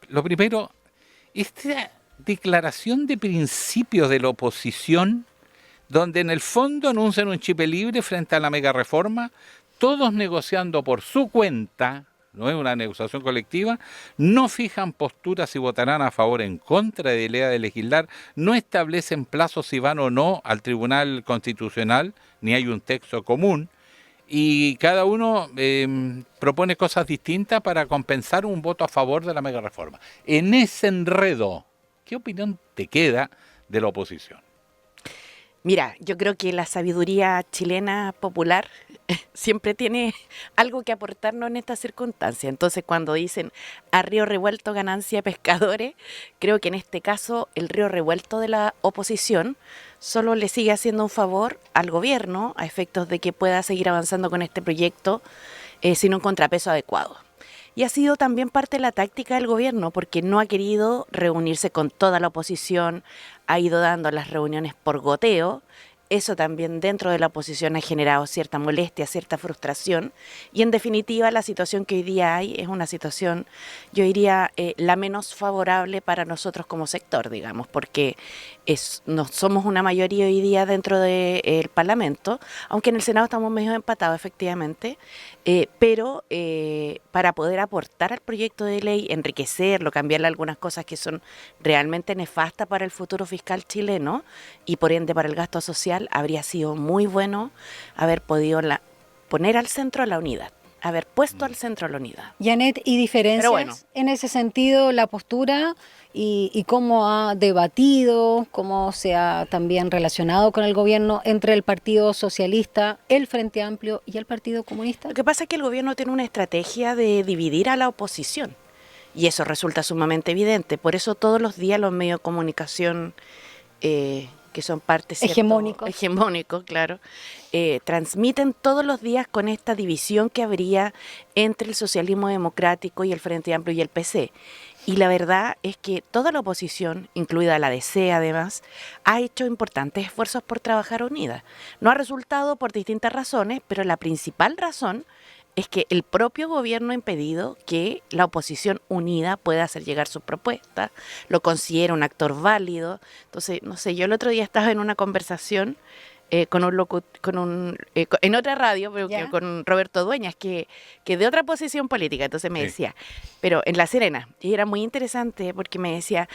Lo primero, esta declaración de principios de la oposición, donde en el fondo anuncian un chip libre frente a la mega reforma, todos negociando por su cuenta, no es una negociación colectiva, no fijan posturas si votarán a favor o en contra de la idea de legislar, no establecen plazos si van o no al Tribunal Constitucional, ni hay un texto común, y cada uno propone cosas distintas para compensar un voto a favor de la mega reforma. En ese enredo, ¿qué opinión te queda de la oposición? Mira, yo creo que la sabiduría chilena popular siempre tiene algo que aportarnos en estas circunstancias. Entonces, cuando dicen a río revuelto ganancia pescadores, creo que en este caso el río revuelto de la oposición solo le sigue haciendo un favor al gobierno a efectos de que pueda seguir avanzando con este proyecto sin un contrapeso adecuado. Y ha sido también parte de la táctica del gobierno, porque no ha querido reunirse con toda la oposición, ha ido dando las reuniones por goteo, Eso también dentro de la oposición ha generado cierta molestia, cierta frustración, y en definitiva la situación que hoy día hay es una situación, yo diría, la menos favorable para nosotros como sector, digamos, porque no somos una mayoría hoy día dentro del Parlamento, aunque en el Senado estamos medio empatados efectivamente, pero para poder aportar al proyecto de ley, enriquecerlo, cambiarle algunas cosas que son realmente nefastas para el futuro fiscal chileno y por ende para el gasto social, habría sido muy bueno haber podido poner al centro la unidad, haber puesto al centro la unidad. Janet, ¿y diferencias en ese sentido la postura y cómo ha debatido, cómo se ha también relacionado con el gobierno entre el Partido Socialista, el Frente Amplio y el Partido Comunista? Lo que pasa es que el gobierno tiene una estrategia de dividir a la oposición y eso resulta sumamente evidente. Por eso todos los días los medios de comunicación que son partes hegemónicos, claro, transmiten todos los días con esta división que habría entre el socialismo democrático y el Frente Amplio y el PC. Y la verdad es que toda la oposición, incluida la DC además, ha hecho importantes esfuerzos por trabajar unida. No ha resultado por distintas razones, pero la principal razón es que el propio gobierno ha impedido que la oposición unida pueda hacer llegar sus propuestas, lo considera un actor válido. Entonces, no sé, yo el otro día estaba en una conversación en otra radio, pero con Roberto Dueñas, que de otra posición política, entonces me decía, pero en La Serena, y era muy interesante porque me decía,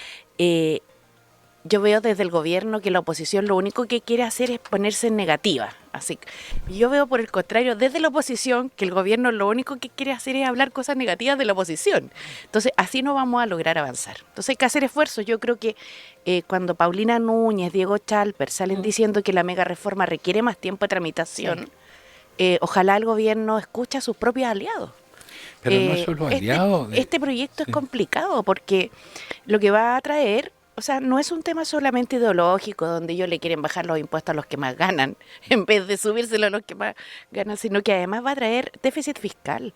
yo veo desde el gobierno que la oposición lo único que quiere hacer es ponerse en negativa. Así que yo veo por el contrario desde la oposición que el gobierno lo único que quiere hacer es hablar cosas negativas de la oposición. Entonces así no vamos a lograr avanzar. Entonces hay que hacer esfuerzos. Yo creo que cuando Paulina Núñez, Diego Chalper salen diciendo que la mega reforma requiere más tiempo de tramitación, ojalá el gobierno escuche a sus propios aliados. Pero no solo aliados. Este proyecto es complicado porque lo que va a traer... O sea, no es un tema solamente ideológico donde ellos le quieren bajar los impuestos a los que más ganan en vez de subírselo a los que más ganan, sino que además va a traer déficit fiscal.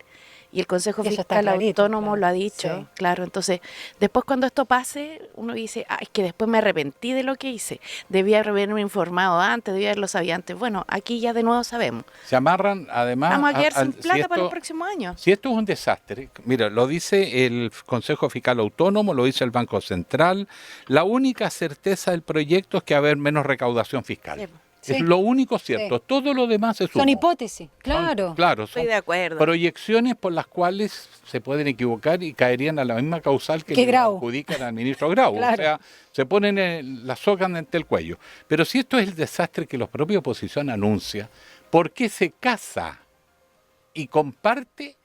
Y el Consejo Fiscal Autónomo lo ha dicho, claro. Entonces, después cuando esto pase, uno dice, es que después me arrepentí de lo que hice. Debía haberme informado antes, debía haberlo sabido antes. Bueno, aquí ya de nuevo sabemos. Se amarran, además... Vamos a quedar sin plata para el próximo año. Si esto es un desastre, mira, lo dice el Consejo Fiscal Autónomo, lo dice el Banco Central, la única certeza del proyecto es que va a haber menos recaudación fiscal. Es lo único cierto. Todo lo demás es humo. Son hipótesis, claro. Claro, estoy de acuerdo. Proyecciones por las cuales se pueden equivocar y caerían a la misma causal que le adjudican al ministro Grau. Claro. O sea, se ponen la soga ante el cuello. Pero si esto es el desastre que la propia oposición anuncia, ¿por qué se casa y comparte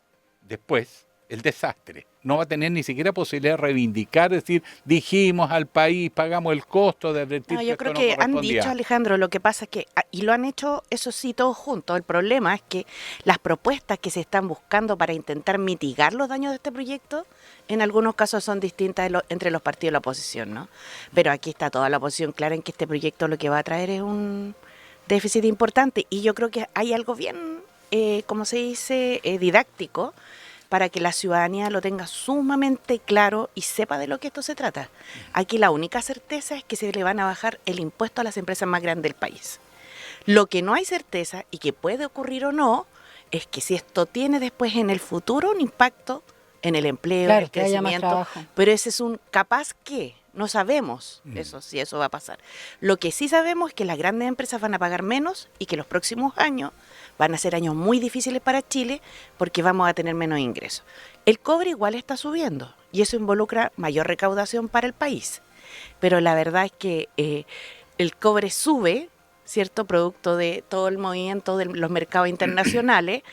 después el desastre? No va a tener ni siquiera posibilidad de reivindicar, decir, dijimos al país, pagamos el costo de advertir yo creo que han dicho, Alejandro, lo que pasa es que, y lo han hecho, eso sí, todos juntos. El problema es que las propuestas que se están buscando para intentar mitigar los daños de este proyecto, en algunos casos son distintas entre los partidos de la oposición, ¿no? Pero aquí está toda la oposición clara en que este proyecto lo que va a traer es un déficit importante. Y yo creo que hay algo bien, como se dice, didáctico, para que la ciudadanía lo tenga sumamente claro y sepa de lo que esto se trata. Aquí la única certeza es que se le van a bajar el impuesto a las empresas más grandes del país. Lo que no hay certeza, y que puede ocurrir o no, es que si esto tiene después en el futuro un impacto en el empleo, claro, el crecimiento, pero ese es un capaz que, no sabemos si eso va a pasar. Lo que sí sabemos es que las grandes empresas van a pagar menos y que los próximos años van a ser años muy difíciles para Chile porque vamos a tener menos ingresos. El cobre igual está subiendo y eso involucra mayor recaudación para el país. Pero la verdad es que el cobre sube, ¿cierto? Producto de todo el movimiento de los mercados internacionales,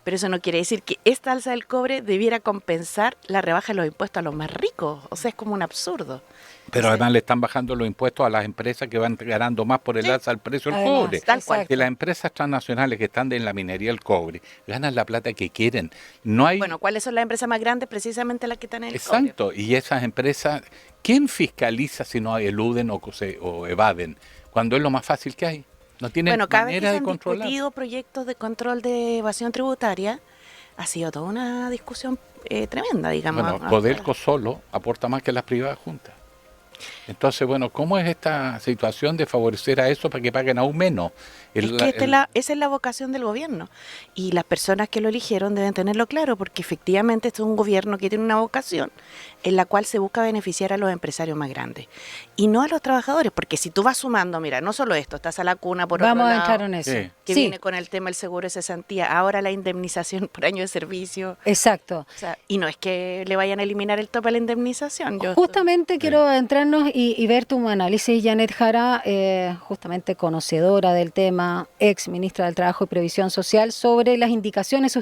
pero eso no quiere decir que esta alza del cobre debiera compensar la rebaja de los impuestos a los más ricos. O sea, es como un absurdo. Pero además le están bajando los impuestos a las empresas que van ganando más por el alza del precio del cobre. Tal cual. Que las empresas transnacionales que están en la minería del cobre ganan la plata que quieren. No hay... Bueno, ¿cuáles son las empresas más grandes? Precisamente las que están en el cobre. Exacto. Y esas empresas, ¿quién fiscaliza si no eluden o evaden? Cuando es lo más fácil que hay. No tienen manera de controlar. Cada vez que se han discutido proyectos de control de evasión tributaria, ha sido toda una discusión tremenda, digamos. Bueno, Codelco solo aporta más que las privadas juntas. Entonces, bueno, ¿cómo es esta situación de favorecer a eso para que paguen aún menos? Es que esa es la vocación del gobierno y las personas que lo eligieron deben tenerlo claro porque efectivamente este es un gobierno que tiene una vocación en la cual se busca beneficiar a los empresarios más grandes y no a los trabajadores, porque si tú vas sumando, mira, no solo esto, estás a la cuna por Vamos otro a lado, entrar en eso. Sí. que Sí, viene con el tema del seguro de cesantía, ahora la indemnización por año de servicio, exacto. o sea, y no es que le vayan a eliminar el tope a la indemnización. Justamente quiero adentrarnos y ver tu análisis, Janet Jara, justamente conocedora del tema, ex ministra del Trabajo y Previsión Social, sobre las indicaciones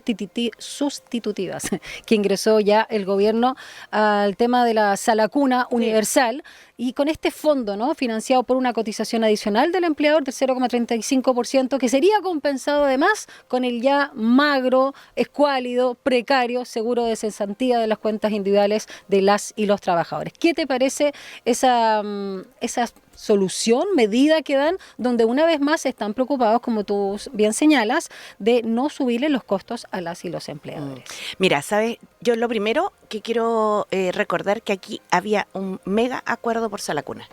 sustitutivas que ingresó ya el gobierno al tema de la sala cuna universal y con este fondo, ¿no?, financiado por una cotización adicional del empleador del 0,35%, que sería compensado además con el ya magro, escuálido, precario seguro de cesantía de las cuentas individuales de las y los trabajadores. ¿Qué te parece esa solución, medida que dan, donde una vez más están preocupados, como tú bien señalas, de no subirle los costos a las y los empleadores? Mira, ¿sabes? Yo lo primero que quiero recordar que aquí había un mega acuerdo por sala cuna.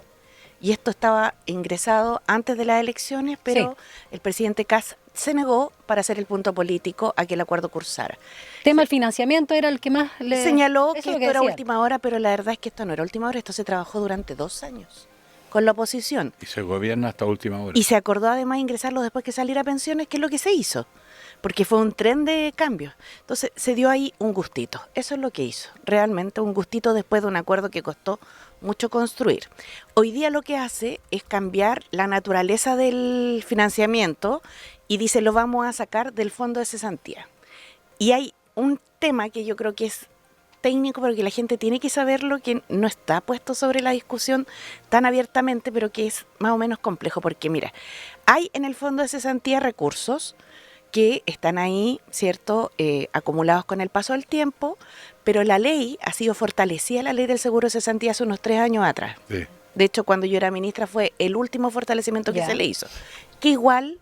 Y esto estaba ingresado antes de las elecciones, pero el presidente Kast se negó para hacer el punto político a que el acuerdo cursara. Tema del financiamiento era el que más le Señaló que eso es esto lo era decía. última hora, pero la verdad es que esto no era última hora, esto se trabajó durante 2 años con la oposición. Y se gobierna hasta última hora. Y se acordó además ingresarlo después que saliera a pensiones, que es lo que se hizo, porque fue un tren de cambio. Entonces se dio ahí un gustito, eso es lo que hizo, realmente un gustito después de un acuerdo que costó mucho construir. Hoy día lo que hace es cambiar la naturaleza del financiamiento y dice lo vamos a sacar del fondo de cesantía. Y hay un tema que yo creo que es técnico, pero que la gente tiene que saberlo, que no está puesto sobre la discusión tan abiertamente, pero que es más o menos complejo, porque mira, hay en el fondo de cesantía recursos que están ahí, ¿cierto?, acumulados con el paso del tiempo, pero la ley ha sido fortalecida, la ley del seguro de cesantía hace unos 3 años atrás. Sí. De hecho, cuando yo era ministra fue el último fortalecimiento que Ya. se le hizo, que igual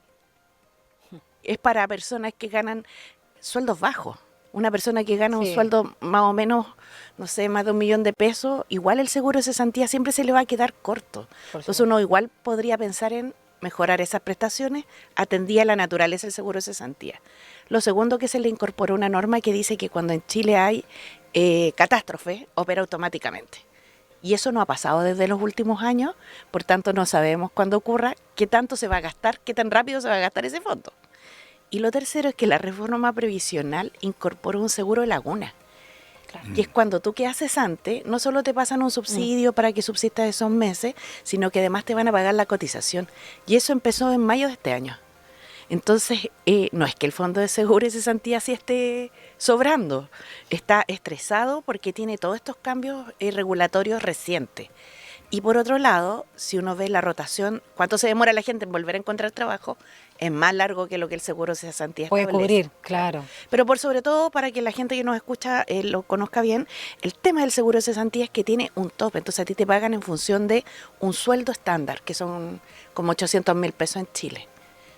es para personas que ganan sueldos bajos. Una persona que gana un Sí. sueldo más o menos, no sé, más de 1 millón de pesos, igual el seguro de cesantía siempre se le va a quedar corto. Entonces uno igual podría pensar en mejorar esas prestaciones, atendía la naturaleza del seguro de cesantía. Lo segundo, que se le incorporó una norma que dice que cuando en Chile hay catástrofe, opera automáticamente. Y eso no ha pasado desde los últimos años, por tanto no sabemos cuándo ocurra, qué tanto se va a gastar, qué tan rápido se va a gastar ese fondo. Y lo tercero es que la reforma previsional incorporó un seguro de laguna, que es cuando tú quedas cesante, no solo te pasan un subsidio para que subsistas esos meses, sino que además te van a pagar la cotización. Y eso empezó en mayo de este año. Entonces, no es que el fondo de seguro de cesantía sí esté sobrando, está estresado porque tiene todos estos cambios regulatorios recientes. Y por otro lado, si uno ve la rotación, cuánto se demora la gente en volver a encontrar trabajo, es más largo que lo que el seguro de cesantía Puede establece. cubrir, claro. Pero por sobre todo, para que la gente que nos escucha lo conozca bien, el tema del seguro de cesantía es que tiene un tope. Entonces a ti te pagan en función de un sueldo estándar, que son como 800.000 pesos en Chile.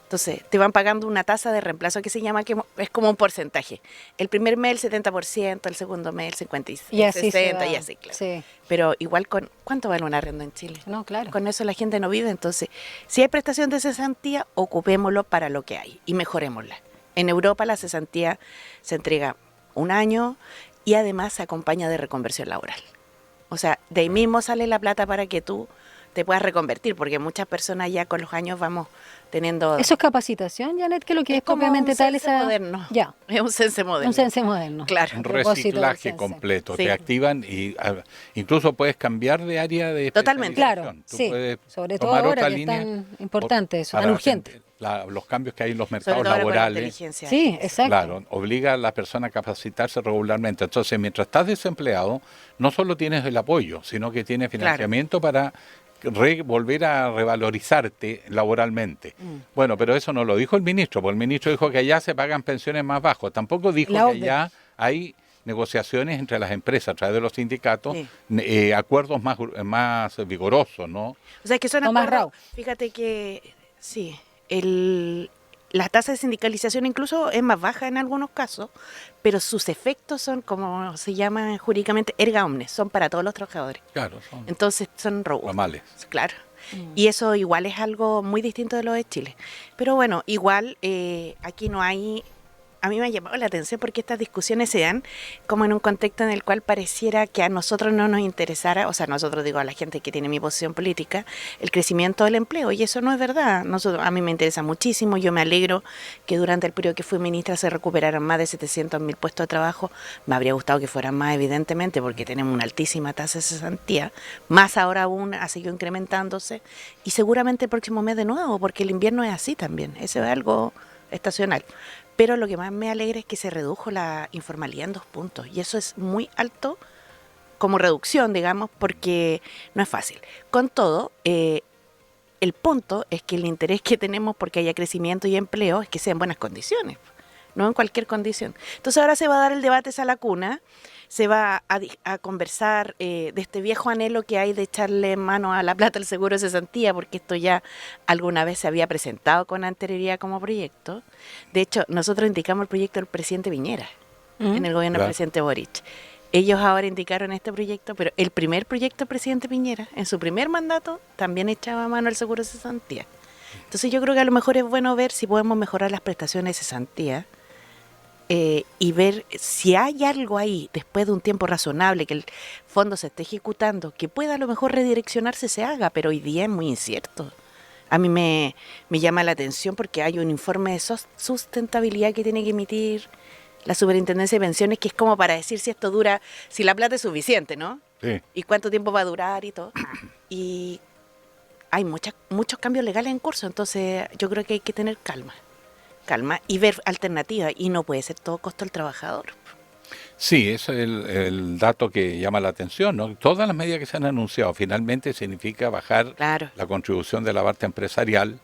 Entonces te van pagando una tasa de reemplazo que se llama, que es como un porcentaje. El primer mes el 70%, el segundo mes el 56%, Y así 60%, se va. y así, claro. Sí. Pero igual, ¿cuánto vale un arriendo en Chile? No, claro. Con eso la gente no vive, entonces, si hay prestación de cesantía, ocupémoslo para lo que hay y mejorémosla. En Europa la cesantía se entrega 1 año y además se acompaña de reconversión laboral. O sea, de ahí mismo sale la plata para que tú te puedas reconvertir, porque muchas personas ya con los años vamos teniendo... ¿Eso es capacitación, Janet? ¿Qué es lo que es, como propiamente un tal? cense moderno. Ya, Es un cense moderno. un cense moderno. Claro. Un propósito del reciclaje censo. completo. Sí. Te activan y incluso puedes cambiar de área de Totalmente. especialización. Claro, Tú sí. puedes Sobre todo tomar ahora otra que es línea tan importante eso, para tan urgente. atender los cambios que hay en los Sobre mercados todo ahora con la laborales. inteligencia. Sí, exacto. Claro, obliga a la persona a capacitarse regularmente. Entonces, mientras estás desempleado, no solo tienes el apoyo, sino que tienes financiamiento para volver a revalorizarte laboralmente. Bueno, pero eso no lo dijo el ministro, porque el ministro dijo que allá se pagan pensiones más bajas. Tampoco dijo La que OCDE. allá hay negociaciones entre las empresas a través de los sindicatos, Sí. acuerdos más vigorosos, ¿no? O sea, que son Tomás acuerdos, Rau. fíjate que, sí, el la tasa de sindicalización incluso es más baja en algunos casos, pero sus efectos son, como se llama jurídicamente, erga omnes, son para todos los trabajadores. Claro, son Entonces son robustos. normales. Claro. Y eso igual es algo muy distinto de lo de Chile. Pero bueno, igual aquí no hay... A mí me ha llamado la atención porque estas discusiones se dan como en un contexto en el cual pareciera que a nosotros no nos interesara, o sea, nosotros digo a la gente que tiene mi posición política, el crecimiento del empleo, y eso no es verdad. A mí me interesa muchísimo, yo me alegro que durante el periodo que fui ministra se recuperaron más de 700.000 puestos de trabajo. Me habría gustado que fueran más, evidentemente, porque tenemos una altísima tasa de cesantía, más ahora aún ha seguido incrementándose, y seguramente el próximo mes de nuevo, porque el invierno es así también, eso es algo estacional. Pero lo que más me alegra es que se redujo la informalidad en 2 puntos. Y eso es muy alto como reducción, digamos, porque no es fácil. Con todo, el punto es que el interés que tenemos porque haya crecimiento y empleo es que sea en buenas condiciones, no en cualquier condición. Entonces ahora se va a dar el debate a la cuna, se va a conversar de este viejo anhelo que hay de echarle mano a la plata al seguro de cesantía, porque esto ya alguna vez se había presentado con anterioridad como proyecto. De hecho, nosotros indicamos el proyecto del presidente Piñera en el gobierno del presidente Boric. Ellos ahora indicaron este proyecto, pero el primer proyecto del presidente Piñera, en su primer mandato, también echaba mano al seguro de cesantía. Entonces yo creo que a lo mejor es bueno ver si podemos mejorar las prestaciones de cesantía, y ver si hay algo ahí, después de un tiempo razonable, que el fondo se esté ejecutando, que pueda a lo mejor redireccionarse, se haga, pero hoy día es muy incierto. A mí me llama la atención porque hay un informe de sustentabilidad que tiene que emitir la Superintendencia de Pensiones, que es como para decir si esto dura, si la plata es suficiente, ¿no? Sí. Y cuánto tiempo va a durar y todo. Y hay muchos cambios legales en curso, entonces yo creo que hay que tener calma y ver alternativas, y no puede ser todo costo del trabajador. Sí, ese es el dato que llama la atención, ¿no? Todas las medidas que se han anunciado finalmente significa bajar la contribución de la parte empresarial.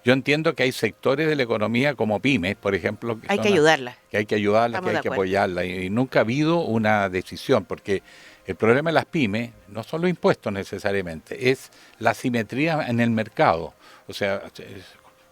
Yo entiendo que hay sectores de la economía como pymes, por ejemplo, que hay que ayudarlas. Que hay que ayudarlas, que hay que apoyarlas, y nunca ha habido una decisión, porque el problema de las pymes no son los impuestos necesariamente, es la asimetría en el mercado. O sea,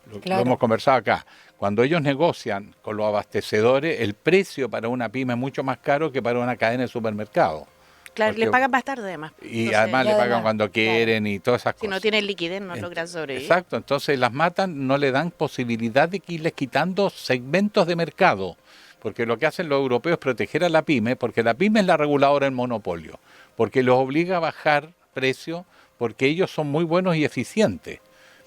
lo hemos conversado acá. Cuando ellos negocian con los abastecedores, el precio para una pyme es mucho más caro que para una cadena de supermercado. Claro, les pagan más tarde además. Y entonces, además le pagan cuando quieren y todas esas cosas. Si no tienen liquidez no logran sobrevivir. Exacto, entonces las matan, no le dan posibilidad de irles quitando segmentos de mercado. Porque lo que hacen los europeos es proteger a la pyme, porque la pyme es la reguladora del monopolio. Porque los obliga a bajar precio, porque ellos son muy buenos y eficientes.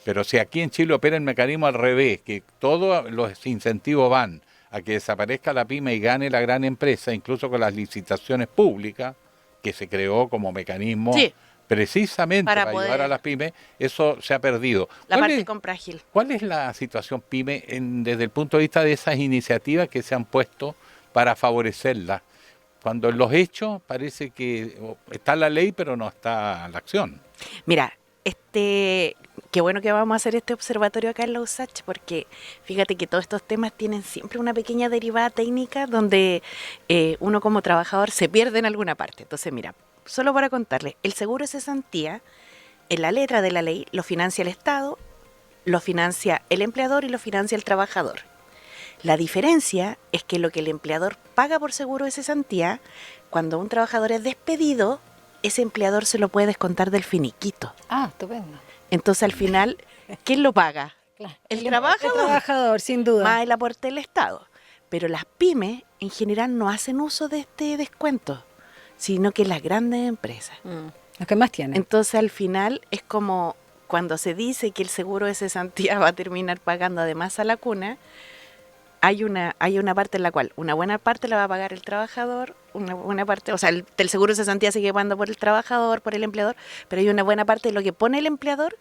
Pero si aquí en Chile opera el mecanismo al revés, que todos los incentivos van a que desaparezca la pyme y gane la gran empresa, incluso con las licitaciones públicas, que se creó como mecanismo precisamente para ayudar a las pymes, eso se ha perdido. La parte compra ágil. ¿Cuál es la situación pyme desde el punto de vista de esas iniciativas que se han puesto para favorecerlas? Cuando en los hechos parece que está la ley, pero no está la acción. Mira, qué bueno que vamos a hacer este observatorio acá en la USACH, porque fíjate que todos estos temas tienen siempre una pequeña derivada técnica donde uno como trabajador se pierde en alguna parte. Entonces, mira, solo para contarles, el seguro de cesantía, en la letra de la ley, lo financia el Estado, lo financia el empleador y lo financia el trabajador. La diferencia es que lo que el empleador paga por seguro de cesantía, cuando un trabajador es despedido, ese empleador se lo puede descontar del finiquito. Ah, estupendo. Entonces, al final, ¿quién lo paga? Claro. El trabajador. El trabajador, sin duda. Más el aporte del Estado. Pero las pymes, en general, no hacen uso de este descuento, sino que las grandes empresas. Los que más tienen. Entonces, al final, es como cuando se dice que el seguro de cesantía va a terminar pagando además a la cuna, hay una parte en la cual una buena parte la va a pagar el trabajador, una buena parte, o sea, el seguro de cesantía sigue pagando por el trabajador, por el empleador, pero hay una buena parte de lo que pone el empleador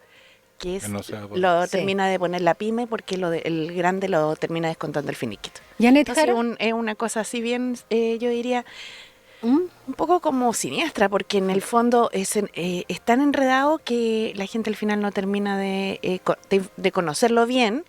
que es lo termina de poner la pyme, porque el grande lo termina descontando el finiquito. Entonces es una cosa así bien, yo diría, un poco como siniestra, porque en el fondo es tan enredado que la gente al final no termina de conocerlo bien.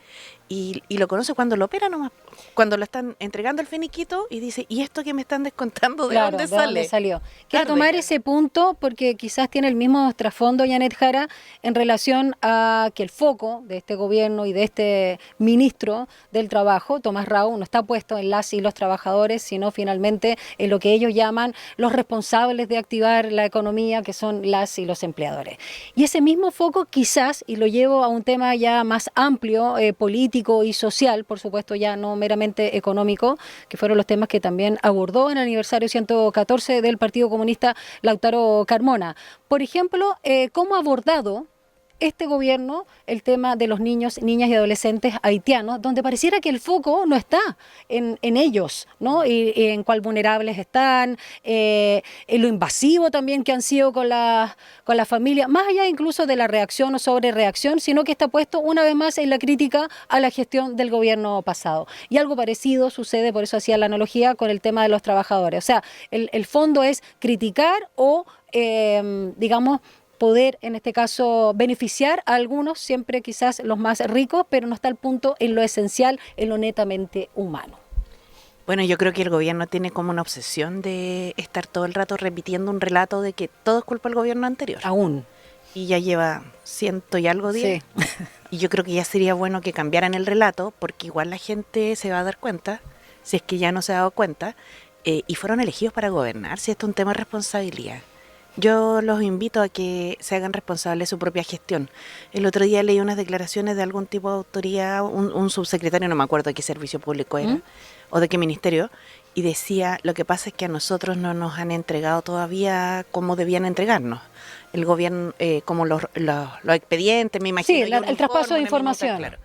Y lo conoce cuando lo opera nomás. cuando lo están entregando el finiquito y dice, ¿y esto que me están descontando de Claro, dónde ¿de sale? dónde salió? Quiero Tarde. tomar ese punto porque quizás tiene el mismo trasfondo, Janet Jara, en relación a que el foco de este gobierno y de este ministro del Trabajo, Tomás Rau, no está puesto en las y los trabajadores, sino finalmente en lo que ellos llaman los responsables de activar la economía, que son las y los empleadores. Y ese mismo foco quizás, y lo llevo a un tema ya más amplio, político y social, por supuesto ya no meramente económico, que fueron los temas que también abordó en el aniversario 114 del Partido Comunista Lautaro Carmona. Por ejemplo, ¿cómo ha abordado este gobierno el tema de los niños, niñas y adolescentes haitianos, donde pareciera que el foco no está en ellos, ¿no? Y en cuál vulnerables están, en lo invasivo también que han sido con la familia, más allá incluso de la reacción o sobrereacción, sino que está puesto una vez más en la crítica a la gestión del gobierno pasado. Y algo parecido sucede, por eso hacía la analogía, con el tema de los trabajadores. O sea, el fondo es criticar o, digamos, poder, en este caso, beneficiar a algunos, siempre quizás los más ricos, pero no está el punto en lo esencial, en lo netamente humano. Bueno, yo creo que el gobierno tiene como una obsesión de estar todo el rato repitiendo un relato de que todo es culpa del gobierno anterior. Aún. Y ya lleva 100 y algo días. Sí. Y yo creo que ya sería bueno que cambiaran el relato, porque igual la gente se va a dar cuenta, si es que ya no se ha dado cuenta, y fueron elegidos para gobernar, si esto es un tema de responsabilidad. Yo los invito a que se hagan responsables de su propia gestión. El otro día leí unas declaraciones de algún tipo de autoridad, un subsecretario, no me acuerdo de qué servicio público era, o de qué ministerio, y decía, lo que pasa es que a nosotros no nos han entregado todavía como debían entregarnos. El gobierno, como los expedientes, me imagino. Sí, yo, el traspaso de información. Claro.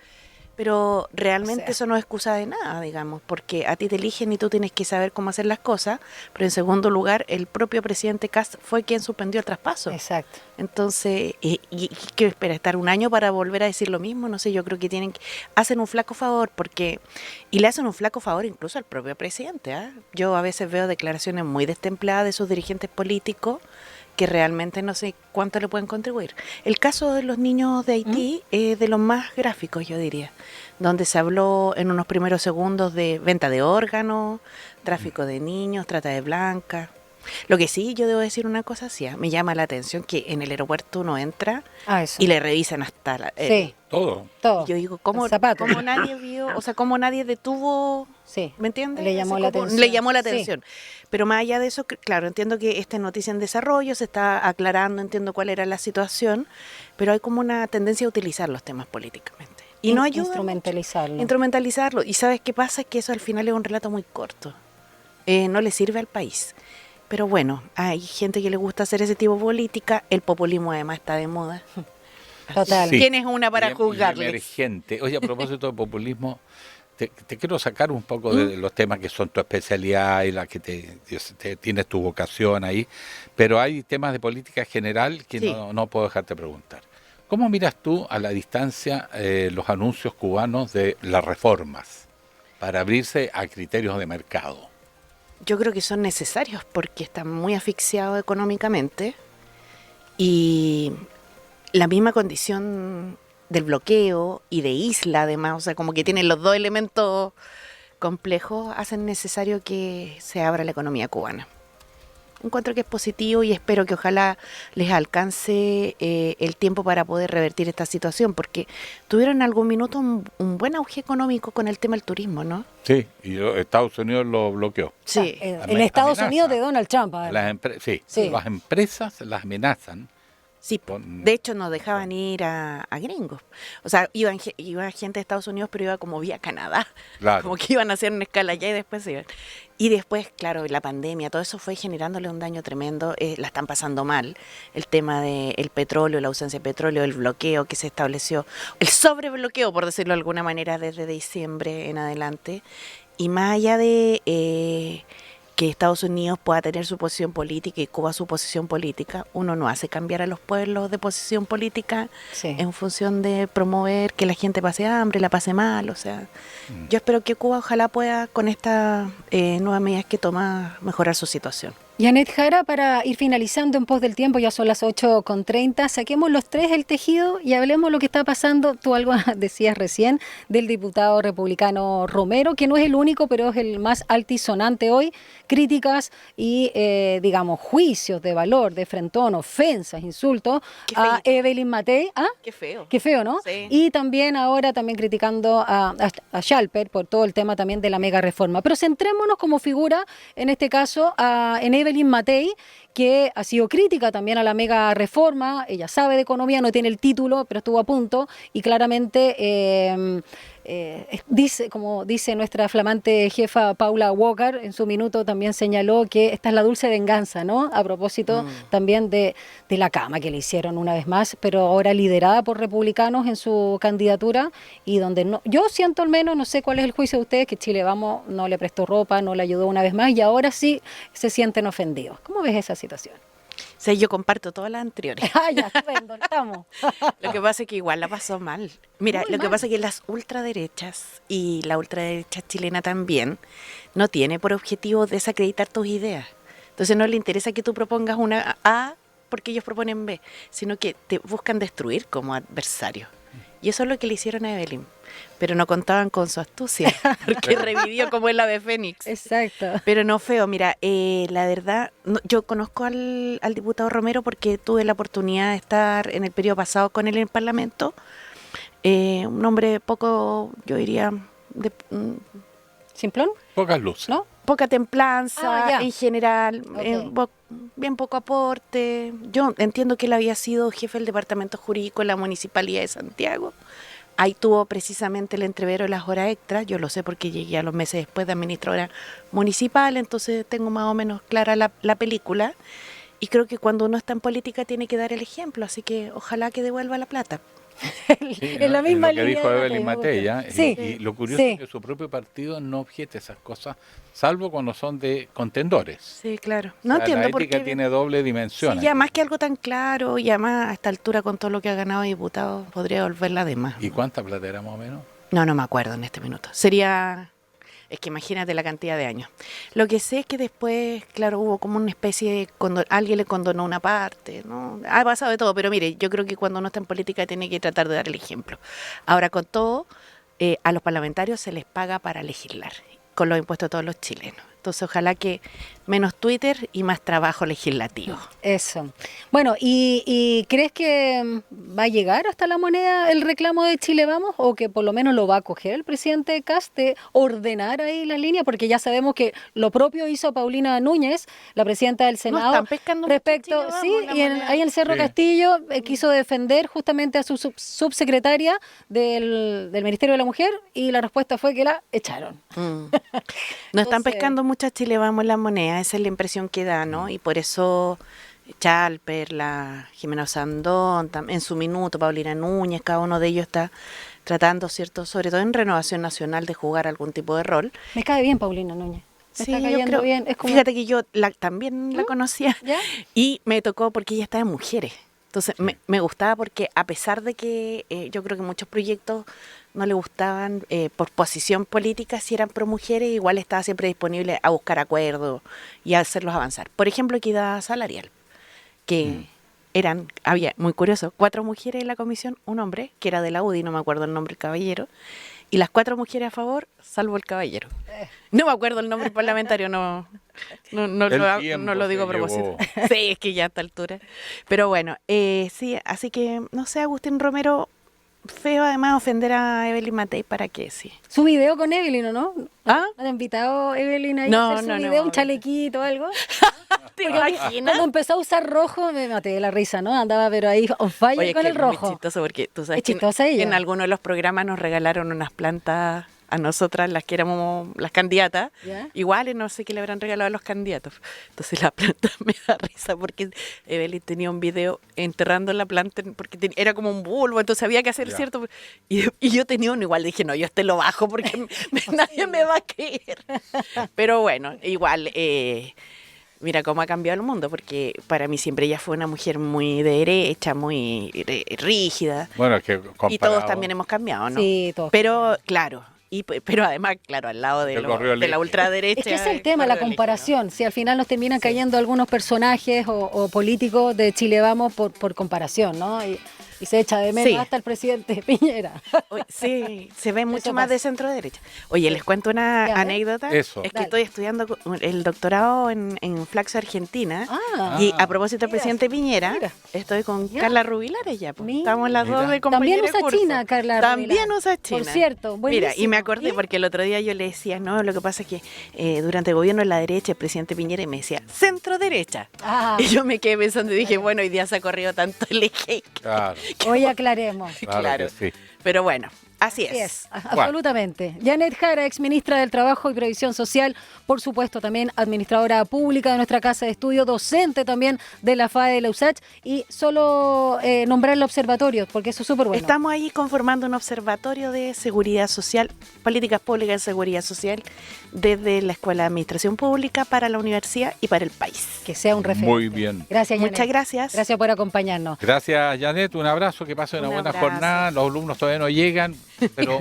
Pero realmente O sea, eso no es excusa de nada, digamos, porque a ti te eligen y tú tienes que saber cómo hacer las cosas, pero en segundo lugar, el propio presidente Kast fue quien suspendió el traspaso. exacto. Entonces, ¿y qué espera? ¿Estar un año para volver a decir lo mismo? No sé, yo creo que hacen un flaco favor, y le hacen un flaco favor incluso al propio presidente, ¿eh? Yo a veces veo declaraciones muy destempladas de sus dirigentes políticos, que realmente no sé cuánto le pueden contribuir. El caso de los niños de Haití es de los más gráficos, yo diría, donde se habló en unos primeros segundos de venta de órganos, tráfico de niños, trata de blancas. Lo que sí, yo debo decir una cosa así, me llama la atención que en el aeropuerto uno entra Eso. y le revisan hasta Sí, Todo. todo. yo digo, ¿cómo nadie vio, o sea, cómo nadie detuvo, Sí. ¿me entiendes? Le llamó Así la como- atención. Le llamó la Sí. atención. Pero más allá de eso, claro, entiendo que esta es noticia en desarrollo, se está aclarando, entiendo cuál era la situación, pero hay como una tendencia a utilizar los temas políticamente. Y no ayuda Instrumentalizarlo. mucho. Instrumentalizarlo. Y ¿sabes qué pasa? Es que eso al final es un relato muy corto. No le sirve al país. Pero bueno, hay gente que le gusta hacer ese tipo de política, el populismo además está de moda. Total. Sí. ¿Quién es una para Y juzgarle? emergente. Oye, a propósito de populismo, te quiero sacar un poco de los temas que son tu especialidad y la que tienes tu vocación ahí, pero hay temas de política general que Sí. no puedo dejarte preguntar. ¿Cómo miras tú a la distancia los anuncios cubanos de las reformas para abrirse a criterios de mercado? Yo creo que son necesarios porque están muy asfixiados económicamente y la misma condición del bloqueo y de isla además, o sea, como que tienen los dos elementos complejos, hacen necesario que se abra la economía cubana. Encuentro que es positivo y espero que ojalá les alcance el tiempo para poder revertir esta situación, porque tuvieron en algún minuto un buen auge económico con el tema del turismo, ¿no? Sí, y Estados Unidos lo bloqueó. Sí. En Estados Amenaza. Unidos de Donald Trump. además. Sí, las empresas las amenazan. Sí, de hecho nos dejaban ir a gringos. O sea, iba gente de Estados Unidos, pero iba como vía Canadá. Claro. Como que iban a hacer una escala allá y después se iban. Y después, claro, la pandemia, todo eso fue generándole un daño tremendo. La están pasando mal. El tema del petróleo, la ausencia de petróleo, el bloqueo que se estableció, el sobrebloqueo, por decirlo de alguna manera, desde diciembre en adelante. Y más allá de que Estados Unidos pueda tener su posición política y Cuba su posición política, uno no hace cambiar a los pueblos de posición política Sí. en función de promover que la gente pase hambre, la pase mal, o sea, yo espero que Cuba ojalá pueda con estas nuevas medidas que toma mejorar su situación. Janet Jara, para ir finalizando en pos del tiempo, ya son las 8:30, saquemos los tres el tejido y hablemos lo que está pasando. Tú algo decías recién del diputado republicano Romero, que no es el único, pero es el más altisonante hoy. Críticas y, digamos, juicios de valor, de frentón, ofensas, insultos a Evelyn Matei. ¿Ah? Qué feo. Qué feo, ¿no? Sí. Y también ahora también criticando a Schalper por todo el tema también de la mega reforma. Pero centrémonos como figura, en este caso, en Evelyn Matei, que ha sido crítica también a la mega reforma. Ella sabe de economía, no tiene el título, pero estuvo a punto y claramente dice, como dice nuestra flamante jefa Paula Walker, en su minuto también señaló que esta es la dulce venganza, ¿no? A propósito también de la cama que le hicieron una vez más, pero ahora liderada por republicanos en su candidatura y donde no, yo siento al menos, no sé cuál es el juicio de ustedes, que Chile Vamos no le prestó ropa, no le ayudó una vez más y ahora sí se sienten ofendidos. ¿Cómo ves esa situación? Sí, yo comparto todas las anteriores. Ah, ya, estupendo, estamos. Lo que pasa es que igual la pasó mal. Mira, Muy lo que mal. pasa es que las ultraderechas y la ultraderecha chilena también no tiene por objetivo desacreditar tus ideas. Entonces no le interesa que tú propongas una A porque ellos proponen B, sino que te buscan destruir como adversario. Y eso es lo que le hicieron a Evelyn. Pero no contaban con su astucia, porque revivió como el ave fénix. Exacto. Pero no feo, mira, la verdad, yo conozco al diputado Romero porque tuve la oportunidad de estar en el periodo pasado con él en el Parlamento. Un hombre poco, yo diría, de ¿Simplón? Pocas luces. ¿No? poca templanza ya. en general, Ok. bien poco aporte. Yo entiendo que él había sido jefe del departamento jurídico en la Municipalidad de Santiago. Ahí tuvo precisamente el entrevero de las horas extras. Yo lo sé porque llegué a los meses después de administradora municipal, entonces tengo más o menos clara la película. Y creo que cuando uno está en política tiene que dar el ejemplo, así que ojalá que devuelva la plata. Sí, en la misma lo que línea dijo de Evelyn Matei, ¿eh? Sí, Y lo curioso sí. es que su propio partido no objeta esas cosas, salvo cuando son de contendores. Sí, claro. No O sea, entiendo la por ética qué. tiene doble dimensión. Sí, ya más que algo tan claro, ya más a esta altura con todo lo que ha ganado diputado, podría volverla de más. ¿Y cuánta plata era más o menos? No me acuerdo en este minuto. Es que imagínate la cantidad de años. Lo que sé es que después, claro, hubo como una especie de alguien le condonó una parte, ¿no? Ha pasado de todo, pero mire, yo creo que cuando uno está en política tiene que tratar de dar el ejemplo. Ahora, con todo, a los parlamentarios se les paga para legislar, con los impuestos de todos los chilenos. Entonces, ojalá que menos Twitter y más trabajo legislativo. Eso. Bueno, ¿y crees que va a llegar hasta la moneda el reclamo de Chile Vamos o que por lo menos lo va a coger el presidente Kast de ordenar ahí la línea? Porque ya sabemos que lo propio hizo Paulina Núñez, la presidenta del Senado, están pescando mucho respecto, Chile Vamos, sí, la y moneda. ahí en el Cerro Sí. Castillo quiso defender justamente a su subsecretaria del Ministerio de la Mujer y la respuesta fue que la echaron. No están Entonces- pescando muchas Chile Vamos la moneda, esa es la impresión que da, ¿no? Y por eso Chalper, la Jimena Sandón, en su minuto, Paulina Núñez, cada uno de ellos está tratando, ¿cierto? Sobre todo en Renovación Nacional de jugar algún tipo de rol. Me cae bien Paulina Núñez. Me está yo cayendo creo- bien. Es como, Fíjate que yo también la conocía ¿ya? y me tocó porque ella estaba en mujeres. Entonces me gustaba porque a pesar de que yo creo que muchos proyectos no le gustaban por posición política, si eran pro mujeres, igual estaba siempre disponible a buscar acuerdos y a hacerlos avanzar. Por ejemplo, equidad salarial, que había, muy curioso, 4 mujeres en la comisión, un hombre, que era de la UDI, no me acuerdo el nombre del caballero, y las 4 mujeres a favor, salvo el caballero. No me acuerdo el nombre parlamentario, no tiempo lo digo a se propósito. llevó. Sí, es que ya a esta altura. Pero bueno, sí, así que, no sé, Agustín Romero, feo además ofender a Evelyn Matei, ¿para qué? Sí. Su video con Evelyn, ¿o no? ¿Ah? ¿No te ha invitado Evelyn ahí No, a hacer su no, no, video, un no. chalequito, algo? ¿Te Porque a mí, cuando empezó a usar rojo, me maté de la risa, ¿no? Andaba pero ahí on fire Oye, con que el es muy rojo. chistoso porque tú sabes Es que chistosa ella. en alguno de los programas nos regalaron unas plantas a nosotras, las que éramos las candidatas, ¿Ya? iguales, no sé qué le habrán regalado a los candidatos. Entonces la planta me da risa porque Evelyn tenía un video enterrando la planta porque era como un bulbo, entonces había que hacer, Ya. ¿cierto? Y yo tenía uno igual, dije, no, yo lo bajo porque nadie me va a creer. Pero bueno, igual... Mira cómo ha cambiado el mundo, porque para mí siempre ella fue una mujer muy de derecha, muy rígida, Bueno, es que y todos también hemos cambiado, ¿no? Sí, todos. Pero, claro, Pero además, claro, al lado de, de la ultraderecha. Es que ese es el tema, la comparación. Si al final nos terminan cayendo algunos personajes o políticos de Chile Vamos por comparación, ¿no? Y se echa de menos hasta el presidente Piñera. Sí, se ve mucho más de centro derecha. Oye, les cuento una anécdota. Eso. Es que estoy estudiando el doctorado en Flaxo, Argentina. Y a propósito del presidente Piñera, estoy con Carla Rubilares ya. Estamos las dos de compañeras. También usa China, Carla Rubilares. También usa China. Por cierto, buenísimo. Mira, y me acordé porque el otro día yo le decía, no, lo que pasa es que durante el gobierno de la derecha, el presidente Piñera, y me decía, centro derecha. Y yo me quedé pensando y dije, bueno, hoy día se ha corrido tanto el eje. Claro. Hoy aclaremos. Claro. Sí. Pero bueno, así es. Absolutamente. Janet Jara, ex ministra del Trabajo y Previsión Social, por supuesto también administradora pública de nuestra casa de estudio, docente también de la FAE de la USACH, y solo nombrar el observatorio, porque eso es súper bueno. Estamos ahí conformando un observatorio de seguridad social, políticas públicas de seguridad social, desde la Escuela de Administración Pública para la universidad y para el país. Que sea un referente. Muy bien. Gracias, Janet. Muchas gracias. Gracias por acompañarnos. Gracias, Janet. Un abrazo, que pasen una buena jornada. Los alumnos todavía no llegan, pero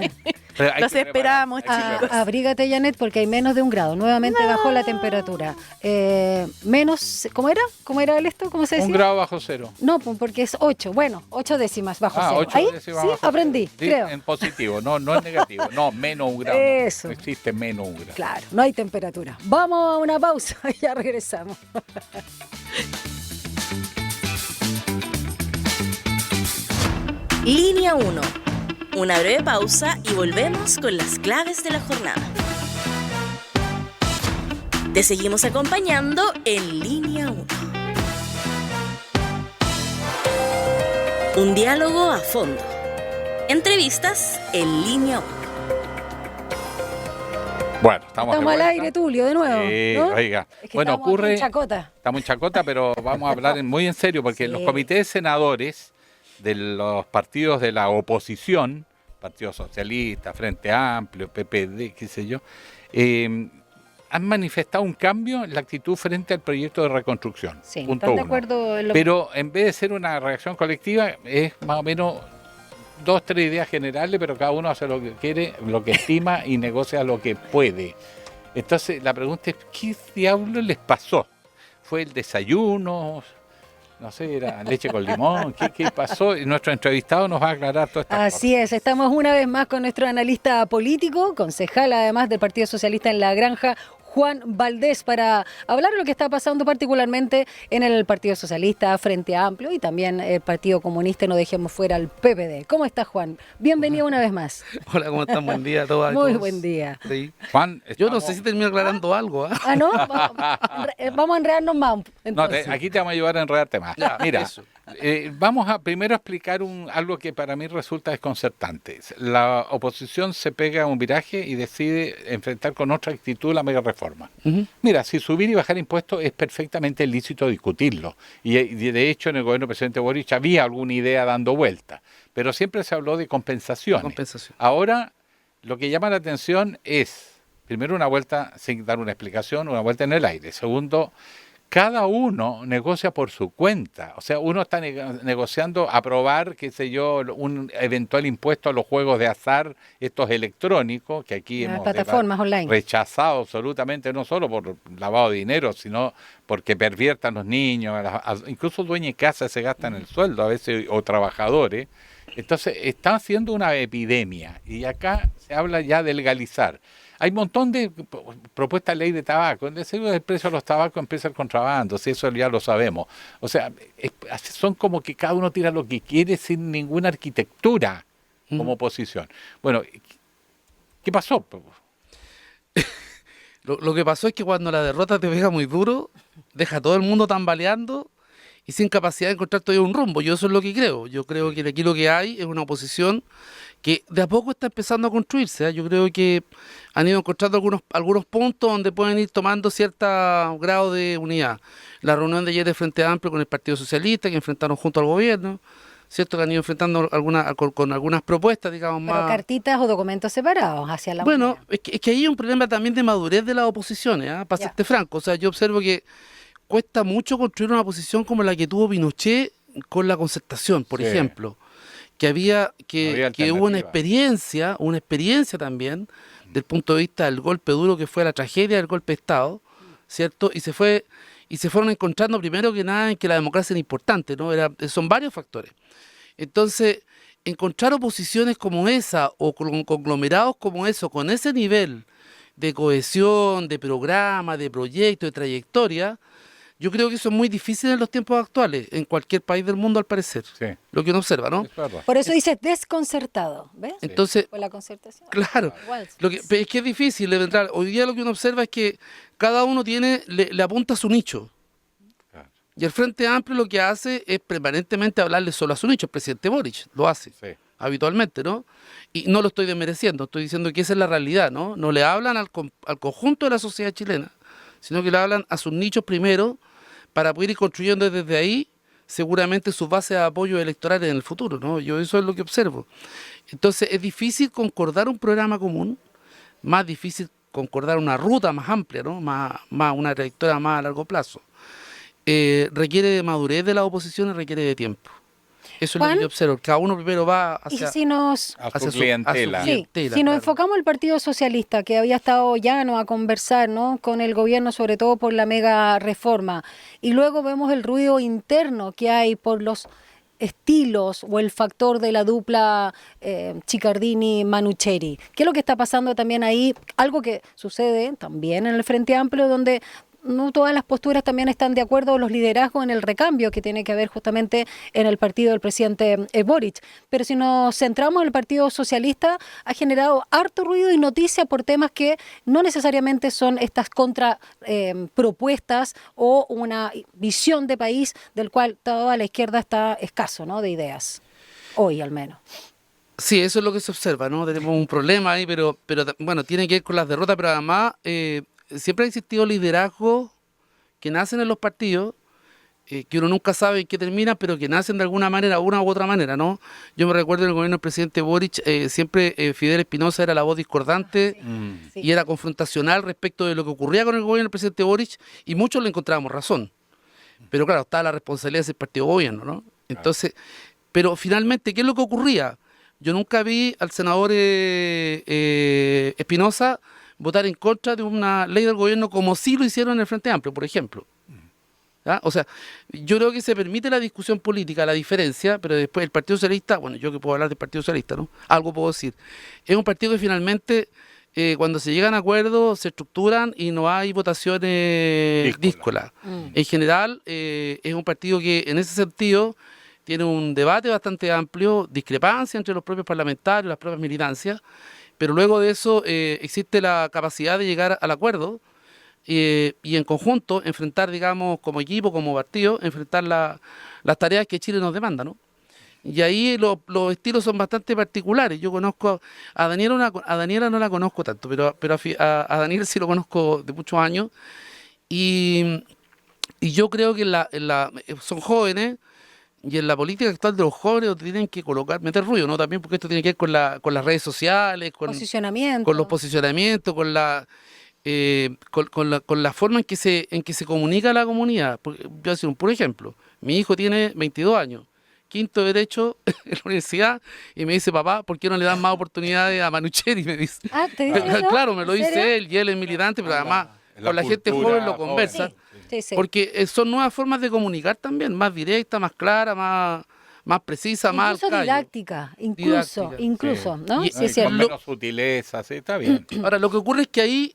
los esperamos, chicos. Abrígate, Janet, porque hay menos de 1 grado. Nuevamente bajó la temperatura. Menos, ¿cómo era? ¿Cómo era esto? ¿Cómo se decía? 1 grado bajo cero. No, porque es 8. Bueno, 8 décimas bajo cero. 8 ¿Ahí? décimas Sí, bajo aprendí, cero. Sí, creo. en positivo, no en negativo. No, menos 1 grado. Eso. No existe menos 1 grado. Claro, no hay temperatura. Vamos a una pausa y ya regresamos. Línea 1. Una breve pausa y volvemos con las claves de la jornada. Te seguimos acompañando en Línea 1. Un diálogo a fondo. Entrevistas en Línea 1. Bueno, estamos al aire, Tulio, de nuevo. Sí, ¿no? oiga. Es que Bueno, estamos ocurre. en Chacota. Estamos en Chacota, pero vamos a hablar muy en serio, porque Sí. los comités de senadores de los partidos de la oposición, Partido Socialista, Frente Amplio, PPD, qué sé yo, han manifestado un cambio en la actitud frente al proyecto de reconstrucción. Sí, Punto ¿están de uno. acuerdo en lo Pero en vez de ser una reacción colectiva, es más o menos 2, 3 ideas generales, pero cada uno hace lo que quiere, lo que estima y negocia lo que puede. Entonces la pregunta es, ¿qué diablos les pasó? ¿Fue el desayuno? No sé, era leche con limón. ¿Qué pasó? Y nuestro entrevistado nos va a aclarar todas estas cosas. Así es, estamos una vez más con nuestro analista político, concejal además del Partido Socialista en La Granja, Juan Valdés, para hablar de lo que está pasando particularmente en el Partido Socialista, Frente Amplio y también el Partido Comunista, y no dejemos fuera al PPD. ¿Cómo estás, Juan? Bienvenido una vez más. Hola, ¿cómo están? Buen día a todas. Muy buen día. Sí. Juan, Yo no sé si termino aclarando algo. Ah, ¿no? Vamos a enredarnos más. No, Entonces. aquí te vamos a ayudar a enredarte más. Ya, Mira, eso. vamos a primero explicar algo que para mí resulta desconcertante. La oposición se pega a un viraje y decide enfrentar con otra actitud la mega reforma. Mira, si subir y bajar impuestos es perfectamente lícito discutirlo. Y de hecho en el gobierno del presidente Boric había alguna idea dando vuelta. Pero siempre se habló de compensaciones. Compensación. Ahora, lo que llama la atención es, primero, una vuelta sin dar una explicación, una vuelta en el aire. Segundo, cada uno negocia por su cuenta. O sea, uno está negociando aprobar, qué sé yo, un eventual impuesto a los juegos de azar, estos electrónicos, que aquí Las hemos plataformas online. rechazado absolutamente, no solo por lavado de dinero, sino porque perviertan los niños, incluso dueños de casa se gastan el sueldo a veces, o trabajadores. Entonces, está haciendo una epidemia y acá se habla ya de legalizar. Hay un montón de propuestas de ley de tabaco. En el seguro del precio de los tabacos empieza el contrabando, si eso ya lo sabemos. O sea, son como que cada uno tira lo que quiere sin ninguna arquitectura como oposición. Bueno, ¿qué pasó? Lo que pasó es que cuando la derrota te pega muy duro, deja a todo el mundo tambaleando y sin capacidad de encontrar todavía un rumbo. Yo eso es lo que creo. Yo creo que aquí lo que hay es una oposición que de a poco está empezando a construirse, ¿eh? Yo creo que han ido encontrando algunos puntos donde pueden ir tomando cierto grado de unidad. La reunión de ayer de Frente Amplio con el Partido Socialista, que enfrentaron junto al gobierno, ¿cierto? Que han ido enfrentando con algunas propuestas, digamos, Pero más... cartitas o documentos separados hacia la Bueno, unidad. es que ahí hay un problema también de madurez de las oposiciones, ¿ah? Para Ya. serte franco. O sea, yo observo que cuesta mucho construir una oposición como la que tuvo Pinochet con la Concertación, por Sí. ejemplo, había Había que hubo alternativa. una experiencia también del punto de vista del golpe duro que fue la tragedia del golpe de Estado, ¿cierto? Y se fueron encontrando primero que nada en que la democracia era importante, ¿no? Son varios factores. Entonces, encontrar oposiciones como esa o con conglomerados como eso, con ese nivel de cohesión, de programa, de proyecto, de trayectoria, yo creo que eso es muy difícil en los tiempos actuales, en cualquier país del mundo al parecer, Sí. lo que uno observa, ¿no? Es verdad. Por eso dice desconcertado, ¿ves? Entonces, Por la concertación. claro, Igual. es que es difícil de entrar. Hoy día lo que uno observa es que cada uno le apunta a su nicho. Claro. Y el Frente Amplio lo que hace es permanentemente hablarle solo a su nicho. El presidente Boric lo hace Sí. habitualmente, ¿no? Y no lo estoy desmereciendo, estoy diciendo que esa es la realidad, ¿no? No le hablan al conjunto de la sociedad chilena, sino que le hablan a sus nichos primero para poder ir construyendo desde ahí seguramente sus bases de apoyo electorales en el futuro, ¿no? Yo eso es lo que observo. Entonces es difícil concordar un programa común, más difícil concordar una ruta más amplia, ¿no? Más una trayectoria más a largo plazo. Requiere de madurez de la oposición y requiere de tiempo. Eso es lo Juan, que yo observo. Cada uno primero va Y hacia, si nos A hacia su clientela. Sí, clientela, si nos claro. enfocamos el Partido Socialista, que había estado llano a conversar, ¿no?, con el gobierno, sobre todo por la mega reforma, y luego vemos el ruido interno que hay por los estilos o el factor de la dupla Chiccardini-Manucheri. ¿Qué es lo que está pasando también ahí? Algo que sucede también en el Frente Amplio, donde no todas las posturas también están de acuerdo, los liderazgos en el recambio que tiene que haber justamente en el partido del presidente Boric. Pero si nos centramos en el Partido Socialista, ha generado harto ruido y noticia por temas que no necesariamente son estas propuestas o una visión de país del cual toda la izquierda está escaso, ¿no?, de ideas, hoy al menos. Sí, eso es lo que se observa, ¿no? Tenemos un problema ahí, pero bueno, tiene que ver con las derrotas, pero además siempre ha existido liderazgos que nacen en los partidos, que uno nunca sabe en qué terminan, pero que nacen de alguna manera, una u otra manera, ¿no? Yo me recuerdo en el gobierno del presidente Boric, siempre Fidel Espinosa era la voz discordante Sí. y era confrontacional respecto de lo que ocurría con el gobierno del presidente Boric, y muchos le encontrábamos razón. Pero claro, está la responsabilidad de ese partido gobierno, ¿no? Entonces, pero finalmente, ¿qué es lo que ocurría? Yo nunca vi al senador Espinosa votar en contra de una ley del gobierno como sí lo hicieron en el Frente Amplio, por ejemplo. ¿Ya? O sea, yo creo que se permite la discusión política, la diferencia, pero después el Partido Socialista, bueno, yo que puedo hablar del Partido Socialista, ¿no? Algo puedo decir. Es un partido que finalmente, cuando se llegan a acuerdos, se estructuran y no hay votaciones díscolas. En general, es un partido que en ese sentido tiene un debate bastante amplio, discrepancia entre los propios parlamentarios, las propias militancias, pero luego de eso existe la capacidad de llegar al acuerdo y en conjunto enfrentar, digamos, como equipo, como partido, enfrentar las tareas que Chile nos demanda, ¿no? Y ahí los estilos son bastante particulares. Yo conozco a Daniela no la conozco tanto, pero a Daniel sí lo conozco de muchos años y yo creo que son jóvenes. Y en la política actual de los jóvenes tienen que meter ruido, ¿no? También porque esto tiene que ver con las redes sociales, con los posicionamientos, con la forma en que se comunica la comunidad. Voy a decir un puro ejemplo. Mi hijo tiene 22 años, quinto derecho en la universidad, y me dice, papá, ¿por qué no le dan más oportunidades a Manucheri? Me dice. Ah, ¿te dice eso? Claro, me lo ¿En serio? dice él, y él es militante, pero además con la gente cultura joven lo conversa. joven. Sí. Porque son nuevas formas de comunicar también, más directa, más clara, más precisa, más Incluso al callo. didáctica, incluso, Sí. ¿no? Y- Sí, es Y con cierto. menos sutileza, sí, está bien. Ahora, lo que ocurre es que ahí,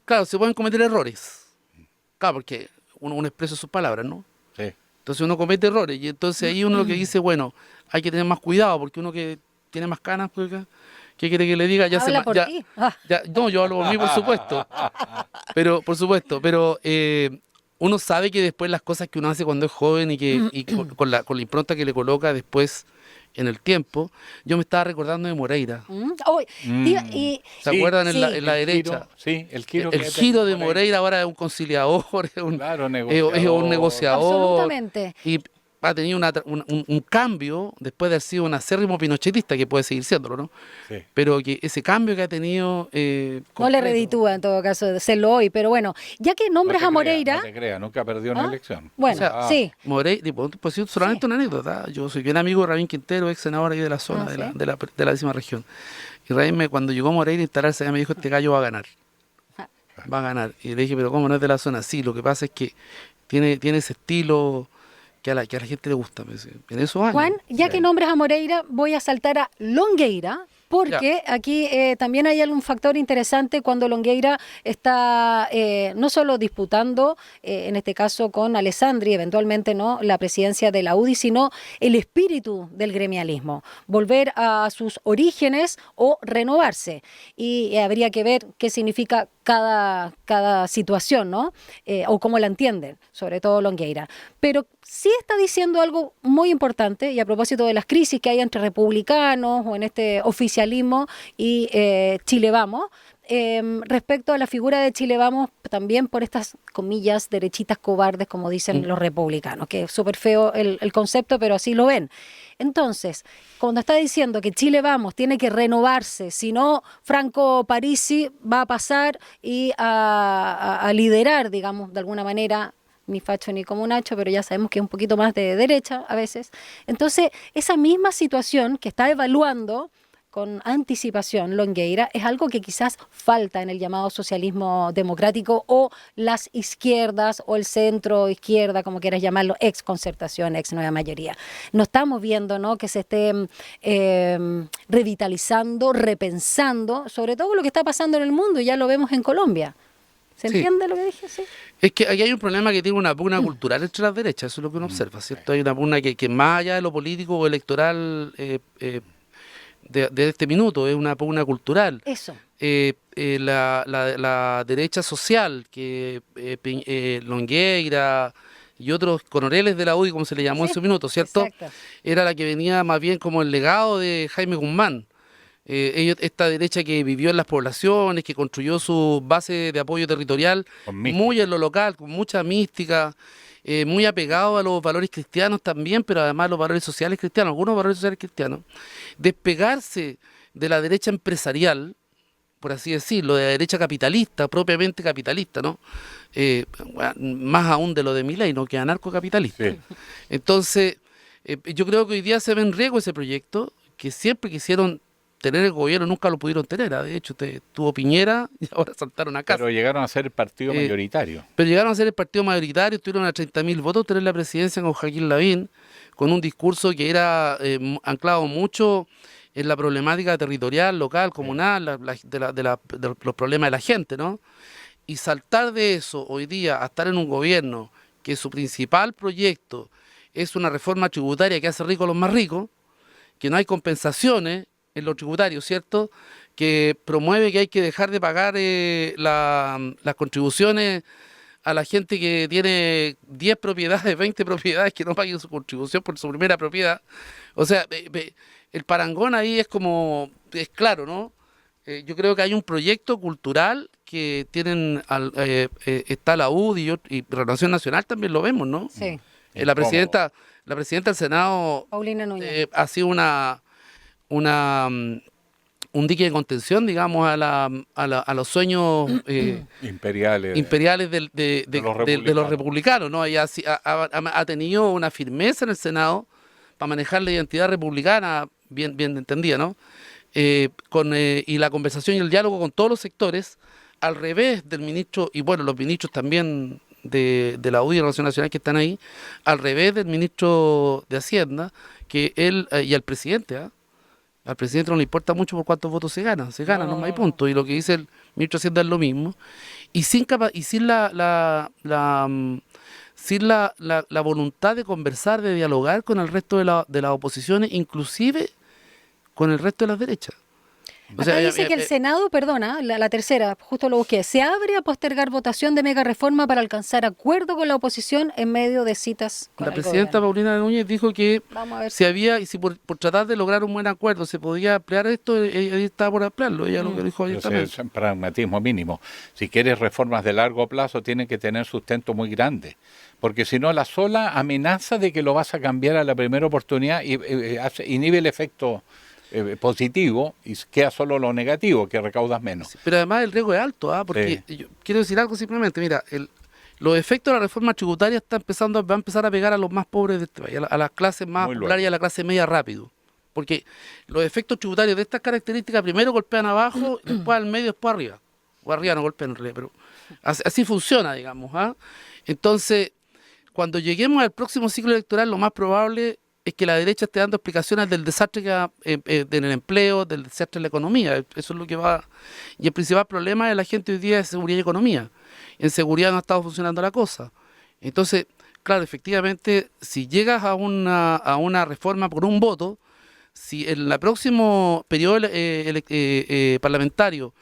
claro, se pueden cometer errores. Claro, porque uno expresa sus palabras, ¿no? Sí. Entonces uno comete errores y entonces ahí uno lo que dice, bueno, hay que tener más cuidado porque uno que tiene más canas, pues, ¿qué quiere que le diga? Habla por ti. No, yo hablo por mí, por supuesto. Pero uno sabe que después las cosas que uno hace cuando es joven y con la impronta que le coloca después en el tiempo, yo me estaba recordando de Moreira. ¿Se Sí, acuerdan sí. en la derecha? El giro, El giro de Moreira ahora es un conciliador, Claro, es un negociador. Absolutamente. Y ha tenido un cambio después de haber sido un acérrimo pinochetista, que puede seguir siéndolo, ¿no? Sí. Pero que ese cambio que ha tenido... No le completo. reditúa en todo caso de serlo hoy, pero bueno, ya que nombres a Moreira... No te creas, nunca perdió una ¿Ah? elección. Bueno, O sea, sí. Moreira, pues sí, solamente una anécdota. Yo soy bien amigo de Rabín Quintero, ex senador ahí de la zona, ¿sí? de la décima región. Y Rabín, cuando llegó Moreira a instalarse, me dijo, este gallo va a ganar. Ah. Va a ganar. Y le dije, pero ¿cómo no es de la zona? Sí, lo que pasa es que tiene ese estilo que a la gente le gusta. En esos años. Juan, ya que nombres a Moreira, voy a saltar a Longueira, porque aquí también hay algún factor interesante cuando Longueira está no solo disputando, en este caso con Alessandri, eventualmente no la presidencia de la UDI, sino el espíritu del gremialismo, volver a sus orígenes o renovarse. Y habría que ver qué significa cada situación, ¿no? O cómo la entienden, sobre todo Longueira. Pero sí está diciendo algo muy importante, y a propósito de las crisis que hay entre republicanos o en este oficialismo y Chile Vamos, respecto a la figura de Chile Vamos, también por estas comillas derechitas cobardes, como dicen los republicanos, que es súper feo el concepto, pero así lo ven. Entonces, cuando está diciendo que Chile Vamos tiene que renovarse, si no, Franco Parisi va a pasar y a liderar, digamos, de alguna manera, ni facho ni como Nacho, pero ya sabemos que es un poquito más de derecha a veces. Entonces, esa misma situación que está evaluando con anticipación Longueira es algo que quizás falta en el llamado socialismo democrático o las izquierdas o el centro izquierda, como quieras llamarlo, ex concertación, ex nueva mayoría. No estamos viendo, ¿no?, que se esté revitalizando, repensando, sobre todo lo que está pasando en el mundo, y ya lo vemos en Colombia. ¿Se entiende lo que dije? Sí. Es que aquí hay un problema que tiene una pugna cultural entre las derechas, eso es lo que uno observa, ¿cierto? Hay una pugna que más allá de lo político o electoral de este minuto, es una pugna cultural. Eso. La derecha social, que Longueira y otros coroneles de la UDI, como se le llamó en su minuto, ¿cierto? Exacto. Era la que venía más bien como el legado de Jaime Guzmán. Esta derecha que vivió en las poblaciones, que construyó su base de apoyo territorial muy en lo local, con mucha mística, muy apegado a los valores cristianos también, pero además a los valores sociales cristianos, algunos valores sociales cristianos. Despegarse de la derecha empresarial, por así decirlo, de la derecha capitalista, propiamente capitalista, ¿no? Más aún de lo de Milei, ¿no?, que anarcocapitalista. Sí. Entonces, yo creo que hoy día se ve en riesgo ese proyecto, que siempre quisieron tener el gobierno, nunca lo pudieron tener. De hecho, tuvo Piñera y ahora saltaron a casa. Pero llegaron a ser el partido mayoritario. Pero llegaron a ser el partido mayoritario, tuvieron a 30.000 votos, tener la presidencia con Joaquín Lavín, con un discurso que era anclado mucho en la problemática territorial, local, comunal, de los problemas de la gente, ¿no? Y saltar de eso hoy día a estar en un gobierno que su principal proyecto es una reforma tributaria que hace ricos a los más ricos, que no hay compensaciones en lo tributario, ¿cierto?, que promueve que hay que dejar de pagar las contribuciones a la gente que tiene 10 propiedades, 20 propiedades, que no paguen su contribución por su primera propiedad. O sea, el parangón ahí es claro, ¿no? Yo creo que hay un proyecto cultural que tienen, está la UDI y Renovación Nacional también lo vemos, ¿no? Sí. La presidenta del Senado, Paulina Núñez, ha sido un dique de contención, digamos, a los sueños imperiales de los republicanos, ¿no? Ella ha tenido una firmeza en el Senado para manejar la identidad republicana, bien entendida, ¿no? Y la conversación y el diálogo con todos los sectores, al revés del ministro, y bueno, los ministros también de la UDI y la Renovación Nacional que están ahí, al revés del ministro de Hacienda, que él y al presidente, al presidente no le importa mucho por cuántos votos se gana, no hay punto, y lo que dice el ministro de Hacienda es lo mismo, y sin la voluntad de conversar, de dialogar con el resto de las oposiciones, inclusive con el resto de las derechas. O sea, Acá dice que el Senado, perdona, la tercera, justo lo busqué, se abre a postergar votación de mega reforma para alcanzar acuerdo con la oposición en medio de citas con la el presidenta gobierno. Paulina Núñez dijo que Vamos a ver. si había, y si por tratar de lograr un buen acuerdo se podía ampliar esto, ella estaba por ampliarlo, ella lo que dijo Pero abiertamente. es un pragmatismo mínimo. Si quieres reformas de largo plazo, tienen que tener sustento muy grande. Porque si no, la sola amenaza de que lo vas a cambiar a la primera oportunidad inhibe el efecto positivo y queda solo lo negativo, que recaudas menos. Sí, pero además el riesgo es alto, porque yo quiero decir algo simplemente, mira, los efectos de la reforma tributaria va a empezar a pegar a los más pobres de este país, a las clases más Muy populares y a la clase media rápido. Porque los efectos tributarios de estas características primero golpean abajo, después al medio, después arriba. O arriba no golpean en realidad, pero así funciona, digamos. Entonces, cuando lleguemos al próximo ciclo electoral, lo más probable es que la derecha esté dando explicaciones del desastre que en el empleo, del desastre en la economía. Eso es lo que va. Y el principal problema de la gente hoy día es seguridad y economía. En seguridad no ha estado funcionando la cosa. Entonces, claro, efectivamente, si llegas a una reforma por un voto, si en el próximo periodo parlamentario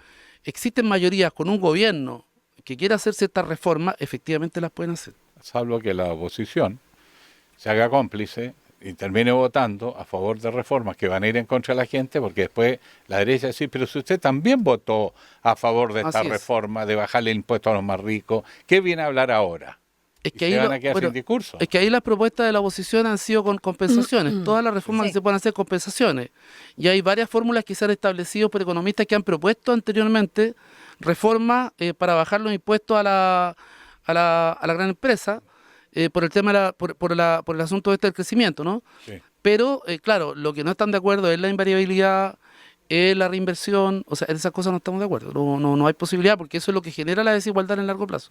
existen mayorías con un gobierno que quiera hacer ciertas reformas, efectivamente las pueden hacer. Salvo que la oposición se haga cómplice y termine votando a favor de reformas que van a ir en contra de la gente, porque después la derecha dice, pero si usted también votó a favor de esta reforma, de bajarle el impuesto a los más ricos, ¿qué viene a hablar ahora? Es que y se van a quedar sin discurso. Es que ahí las propuestas de la oposición han sido con compensaciones. Todas las reformas que se pueden hacer compensaciones. Y hay varias fórmulas que se han establecido por economistas que han propuesto anteriormente reformas para bajar los impuestos a la gran empresa por el tema por el asunto del crecimiento, ¿no? Sí. Pero, claro, lo que no están de acuerdo es la invariabilidad, es la reinversión, o sea, en esas cosas no estamos de acuerdo. No hay posibilidad, porque eso es lo que genera la desigualdad en el largo plazo.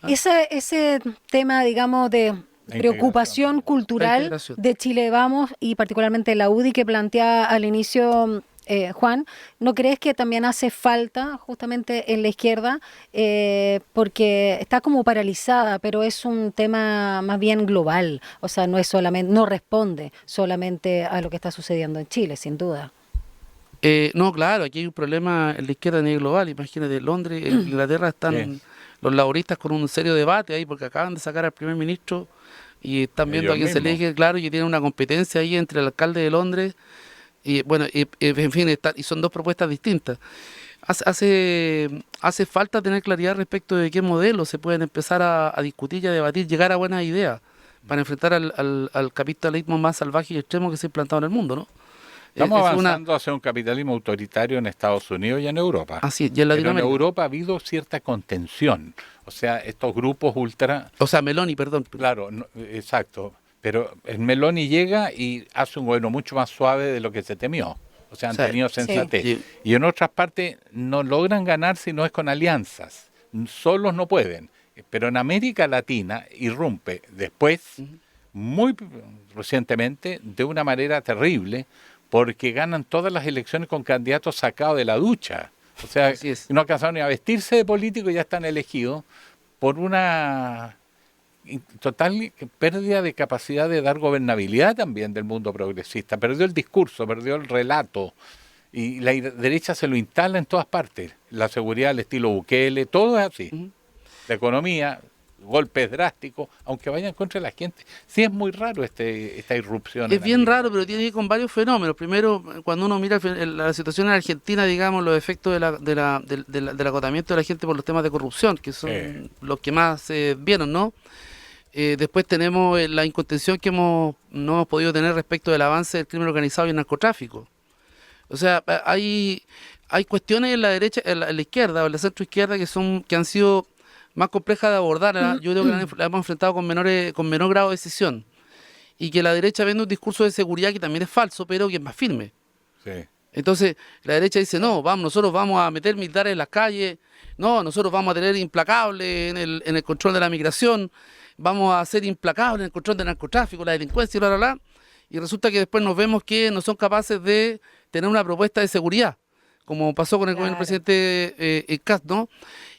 Ese tema, digamos, de preocupación cultural de Chile Vamos y particularmente la UDI que plantea al inicio Juan, ¿no crees que también hace falta justamente en la izquierda? Porque está como paralizada, pero es un tema más bien global, o sea, no es solamente, no responde solamente a lo que está sucediendo en Chile, sin duda. No, claro, aquí hay un problema en la izquierda a nivel global. Imagínate, Londres, en Inglaterra están los laboristas con un serio debate ahí porque acaban de sacar al primer ministro y están viendo a quién se elige, claro, y tienen una competencia ahí entre el alcalde de Londres y bueno, en fin, y son dos propuestas distintas. Hace falta tener claridad respecto de qué modelos se pueden empezar a discutir y a debatir, llegar a buenas ideas para enfrentar al capitalismo más salvaje y extremo que se ha implantado en el mundo, ¿no? Estamos avanzando hacia un capitalismo autoritario en Estados Unidos y en Europa. Así es, y en Latinoamérica. Pero en Europa ha habido cierta contención. O sea, estos grupos ultra... O sea, Meloni, perdón. Claro, no, exacto. Pero el Meloni llega y hace un gobierno mucho más suave de lo que se temió. O sea, han tenido sensatez. Sí. Y en otras partes no logran ganar si no es con alianzas. Solos no pueden. Pero en América Latina irrumpe después, muy recientemente, de una manera terrible, porque ganan todas las elecciones con candidatos sacados de la ducha. O sea, no alcanzaron ni a vestirse de político y ya están elegidos por una total pérdida de capacidad de dar gobernabilidad también del mundo progresista. Perdió el discurso, perdió el relato. Y la derecha se lo instala en todas partes. La seguridad, el estilo Bukele, todo es así. La economía, golpes drásticos, aunque vayan contra la gente. Sí, es muy raro esta irrupción. Es bien raro, pero tiene que ir con varios fenómenos. Primero, cuando uno mira la situación en Argentina, digamos, los efectos del agotamiento de la gente por los temas de corrupción, que son los que más vieron, ¿no? Después tenemos la incontención que no hemos podido tener respecto del avance del crimen organizado y el narcotráfico. O sea, hay cuestiones en la derecha, en la izquierda o en la centro izquierda que han sido más complejas de abordar. Yo creo que la hemos enfrentado con menor grado de decisión. Y que la derecha vende un discurso de seguridad que también es falso, pero que es más firme. Sí. Entonces, la derecha dice, no, nosotros vamos a meter militares en las calles, no, nosotros vamos a tener implacables en el control de la migración, vamos a ser implacables en el control del narcotráfico, la delincuencia y bla, bla, bla. Y resulta que después nos vemos que no son capaces de tener una propuesta de seguridad, como pasó con el gobierno del presidente Kast, ¿no?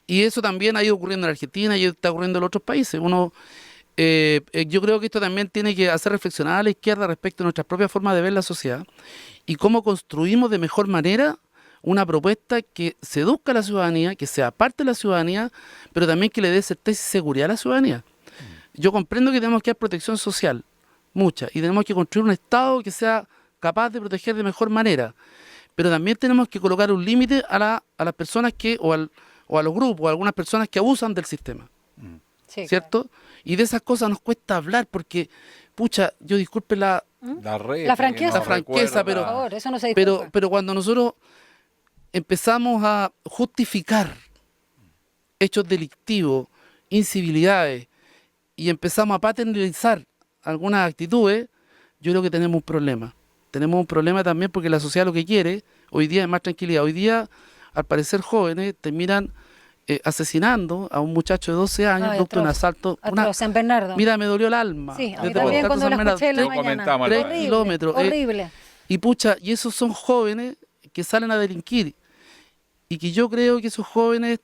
Y eso también ha ido ocurriendo en Argentina y está ocurriendo en otros países. Yo creo que esto también tiene que hacer reflexionar a la izquierda respecto a nuestras propias formas de ver la sociedad y cómo construimos de mejor manera una propuesta que seduzca a la ciudadanía, que sea parte de la ciudadanía, pero también que le dé certeza y seguridad a la ciudadanía. Yo comprendo que tenemos que dar protección social, mucha, y tenemos que construir un Estado que sea capaz de proteger de mejor manera, pero también tenemos que colocar un límite a las personas o a los grupos, a algunas personas que abusan del sistema, Sí, ¿cierto? claro. Y de esas cosas nos cuesta hablar porque, pucha, yo disculpe la La franqueza. La franqueza, Por favor, eso no se disculpa. pero cuando nosotros empezamos a justificar hechos delictivos, incivilidades, y empezamos a paternalizar algunas actitudes, yo creo que tenemos un problema. Tenemos un problema también porque la sociedad lo que quiere hoy día es más tranquilidad. Hoy día, al parecer, jóvenes terminan asesinando a un muchacho de 12 años producto de un asalto. San Bernardo. Mira, me dolió el alma. Sí, a mí Desde también Puerto cuando la San Bernardo, escuché en la Lo mañana. comentamos, 3 Horrible, kilómetros. horrible. Y pucha, y esos son jóvenes que salen a delinquir. Y que yo creo que esos jóvenes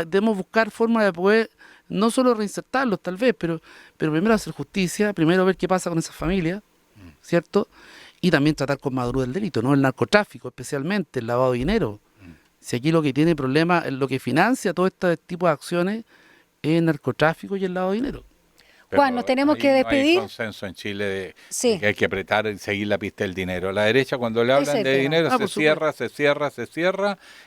debemos buscar formas de poder no solo reinsertarlos tal vez, pero primero hacer justicia, primero ver qué pasa con esas familias, ¿cierto? Y también tratar con madurez el delito, ¿no? El narcotráfico especialmente, el lavado de dinero. Si aquí lo que tiene problema, lo que financia todo este tipo de acciones es el narcotráfico y el lavado de dinero. Juan, nos tenemos ahí que despedir. No hay consenso en Chile de Sí. que hay que apretar y seguir la pista del dinero. La derecha, cuando le hablan Ese de tema. dinero, por se cierra,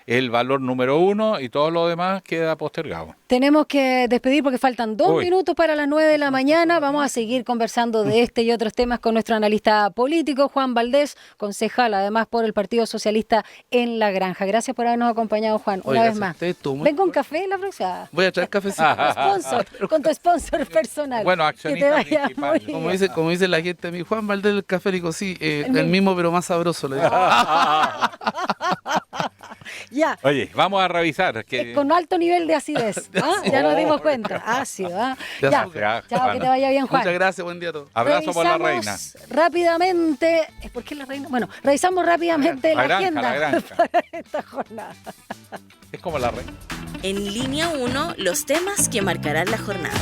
es el valor número uno y todo lo demás queda postergado. Tenemos que despedir porque faltan 2 Uy. minutos para las 9 de la mañana. Vamos a seguir conversando de este y otros temas con nuestro analista político, Juan Valdés, concejal además por el Partido Socialista en La Granja. Gracias por habernos acompañado, Juan, Oye, una vez gracias a más. ustedes, estuvo muy Ven con bueno. café la próxima. Voy a traer cafecito. Sponsor, con tu sponsor personal. Bueno, que te accionista vaya principal. muy Como bien. dice la gente a mí, Juan Valdés del Café, digo, sí, el mismo. mismo pero más sabroso. Le digo. Ya. Oye, vamos a revisar. Que... Con alto nivel de acidez. ¿Ah? Ya nos dimos cuenta. Ácido. ¿Ah? De Ya. azúcar. Chao, que te vaya bien, Juan. Muchas gracias, buen día a todos. Abrazo por la reina. Revisamos rápidamente. ¿Por qué la reina? Bueno, revisamos rápidamente la agenda La granja. para esta jornada. Es como la reina. En línea 1, los temas que marcarán la jornada.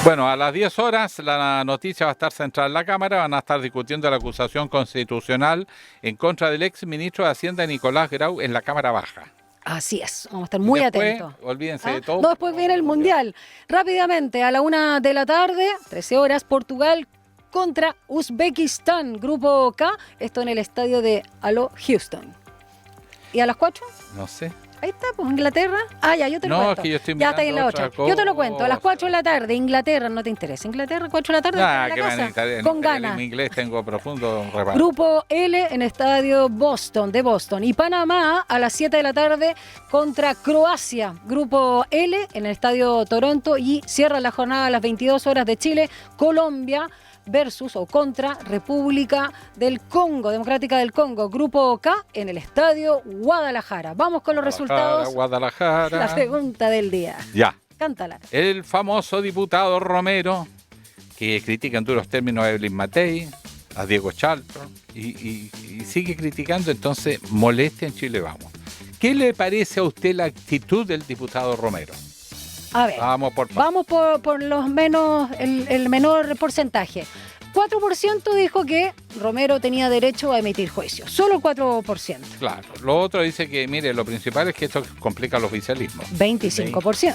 Bueno, a las 10 horas la noticia va a estar centrada en la Cámara. Van a estar discutiendo la acusación constitucional en contra del ex ministro de Hacienda Nicolás Grau en la Cámara Baja. Así es, vamos a estar muy Después, atentos. olvídense ¿Ah? de todo. No, después viene el Mundial. Rápidamente, a la 1 de la tarde, 13 horas, Portugal contra Uzbekistán, Grupo K, esto en el estadio de Alo Houston. ¿Y a las 4? No sé. Ahí está, pues Inglaterra. Ah, ya, yo te lo No, cuento. es que yo estoy ya está ahí en la mirando 8. otra Yo te lo cuento, a las cosa. 4 de la tarde, Inglaterra, ¿no te interesa? Inglaterra, 4 de la tarde, Nada, en que la van a casa, necesitar con ganas. en inglés tengo profundo reparo. Grupo L en estadio Boston, de Boston. Y Panamá a las 7 de la tarde contra Croacia. Grupo L en el estadio Toronto. Y cierra la jornada a las 22 horas de Chile. Colombia versus o contra República del Congo, Democrática del Congo. Grupo K en el estadio Guadalajara. Vamos con los resultados. Guadalajara. La pregunta del día. Ya. Cántala. El famoso diputado Romero, que critica en duros términos a Evelyn Matei, a Diego Chalper, y sigue criticando, entonces molestia en Chile Vamos. ¿Qué le parece a usted la actitud del diputado Romero? A ver, Vamos por por los menos, el menor porcentaje. 4% dijo que Romero tenía derecho a emitir juicios. Solo 4%. Claro. Lo otro dice que, mire, lo principal es que esto complica el oficialismo. 25%.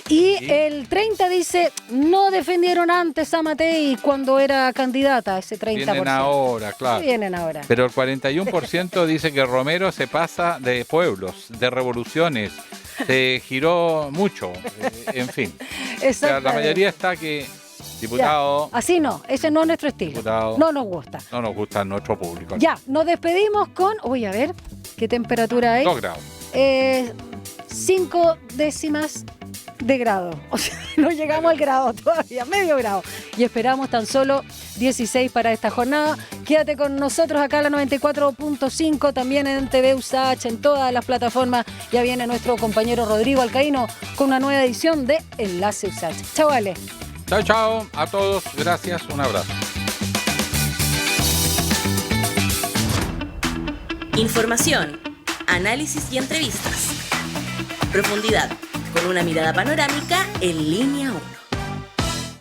Y Sí. el 30% dice, no defendieron antes a Matei cuando era candidata, ese 30%. Vienen ahora, claro. Vienen ahora. Pero el 41% dice que Romero se pasa de pueblos, de revoluciones, se giró mucho, en fin. O sea, Exactamente. la mayoría está que, diputado, Ya. Así no, ese no es nuestro estilo. Diputado. No nos gusta. no nos gusta nuestro público. Ya, nos despedimos con, uy, a ver, ¿qué temperatura hay? 2 grados. 5 décimas de grado. O sea, no llegamos al grado todavía, medio grado. Y esperamos tan solo 16 para esta jornada. Quédate con nosotros acá en la 94.5, también en TV USACH, en todas las plataformas. Ya viene nuestro compañero Rodrigo Alcaíno con una nueva edición de Enlace USACH. Chao, Ale. Chao, chao a todos. Gracias. Un abrazo. Información, análisis y entrevistas. Profundidad, con una mirada panorámica en línea 1.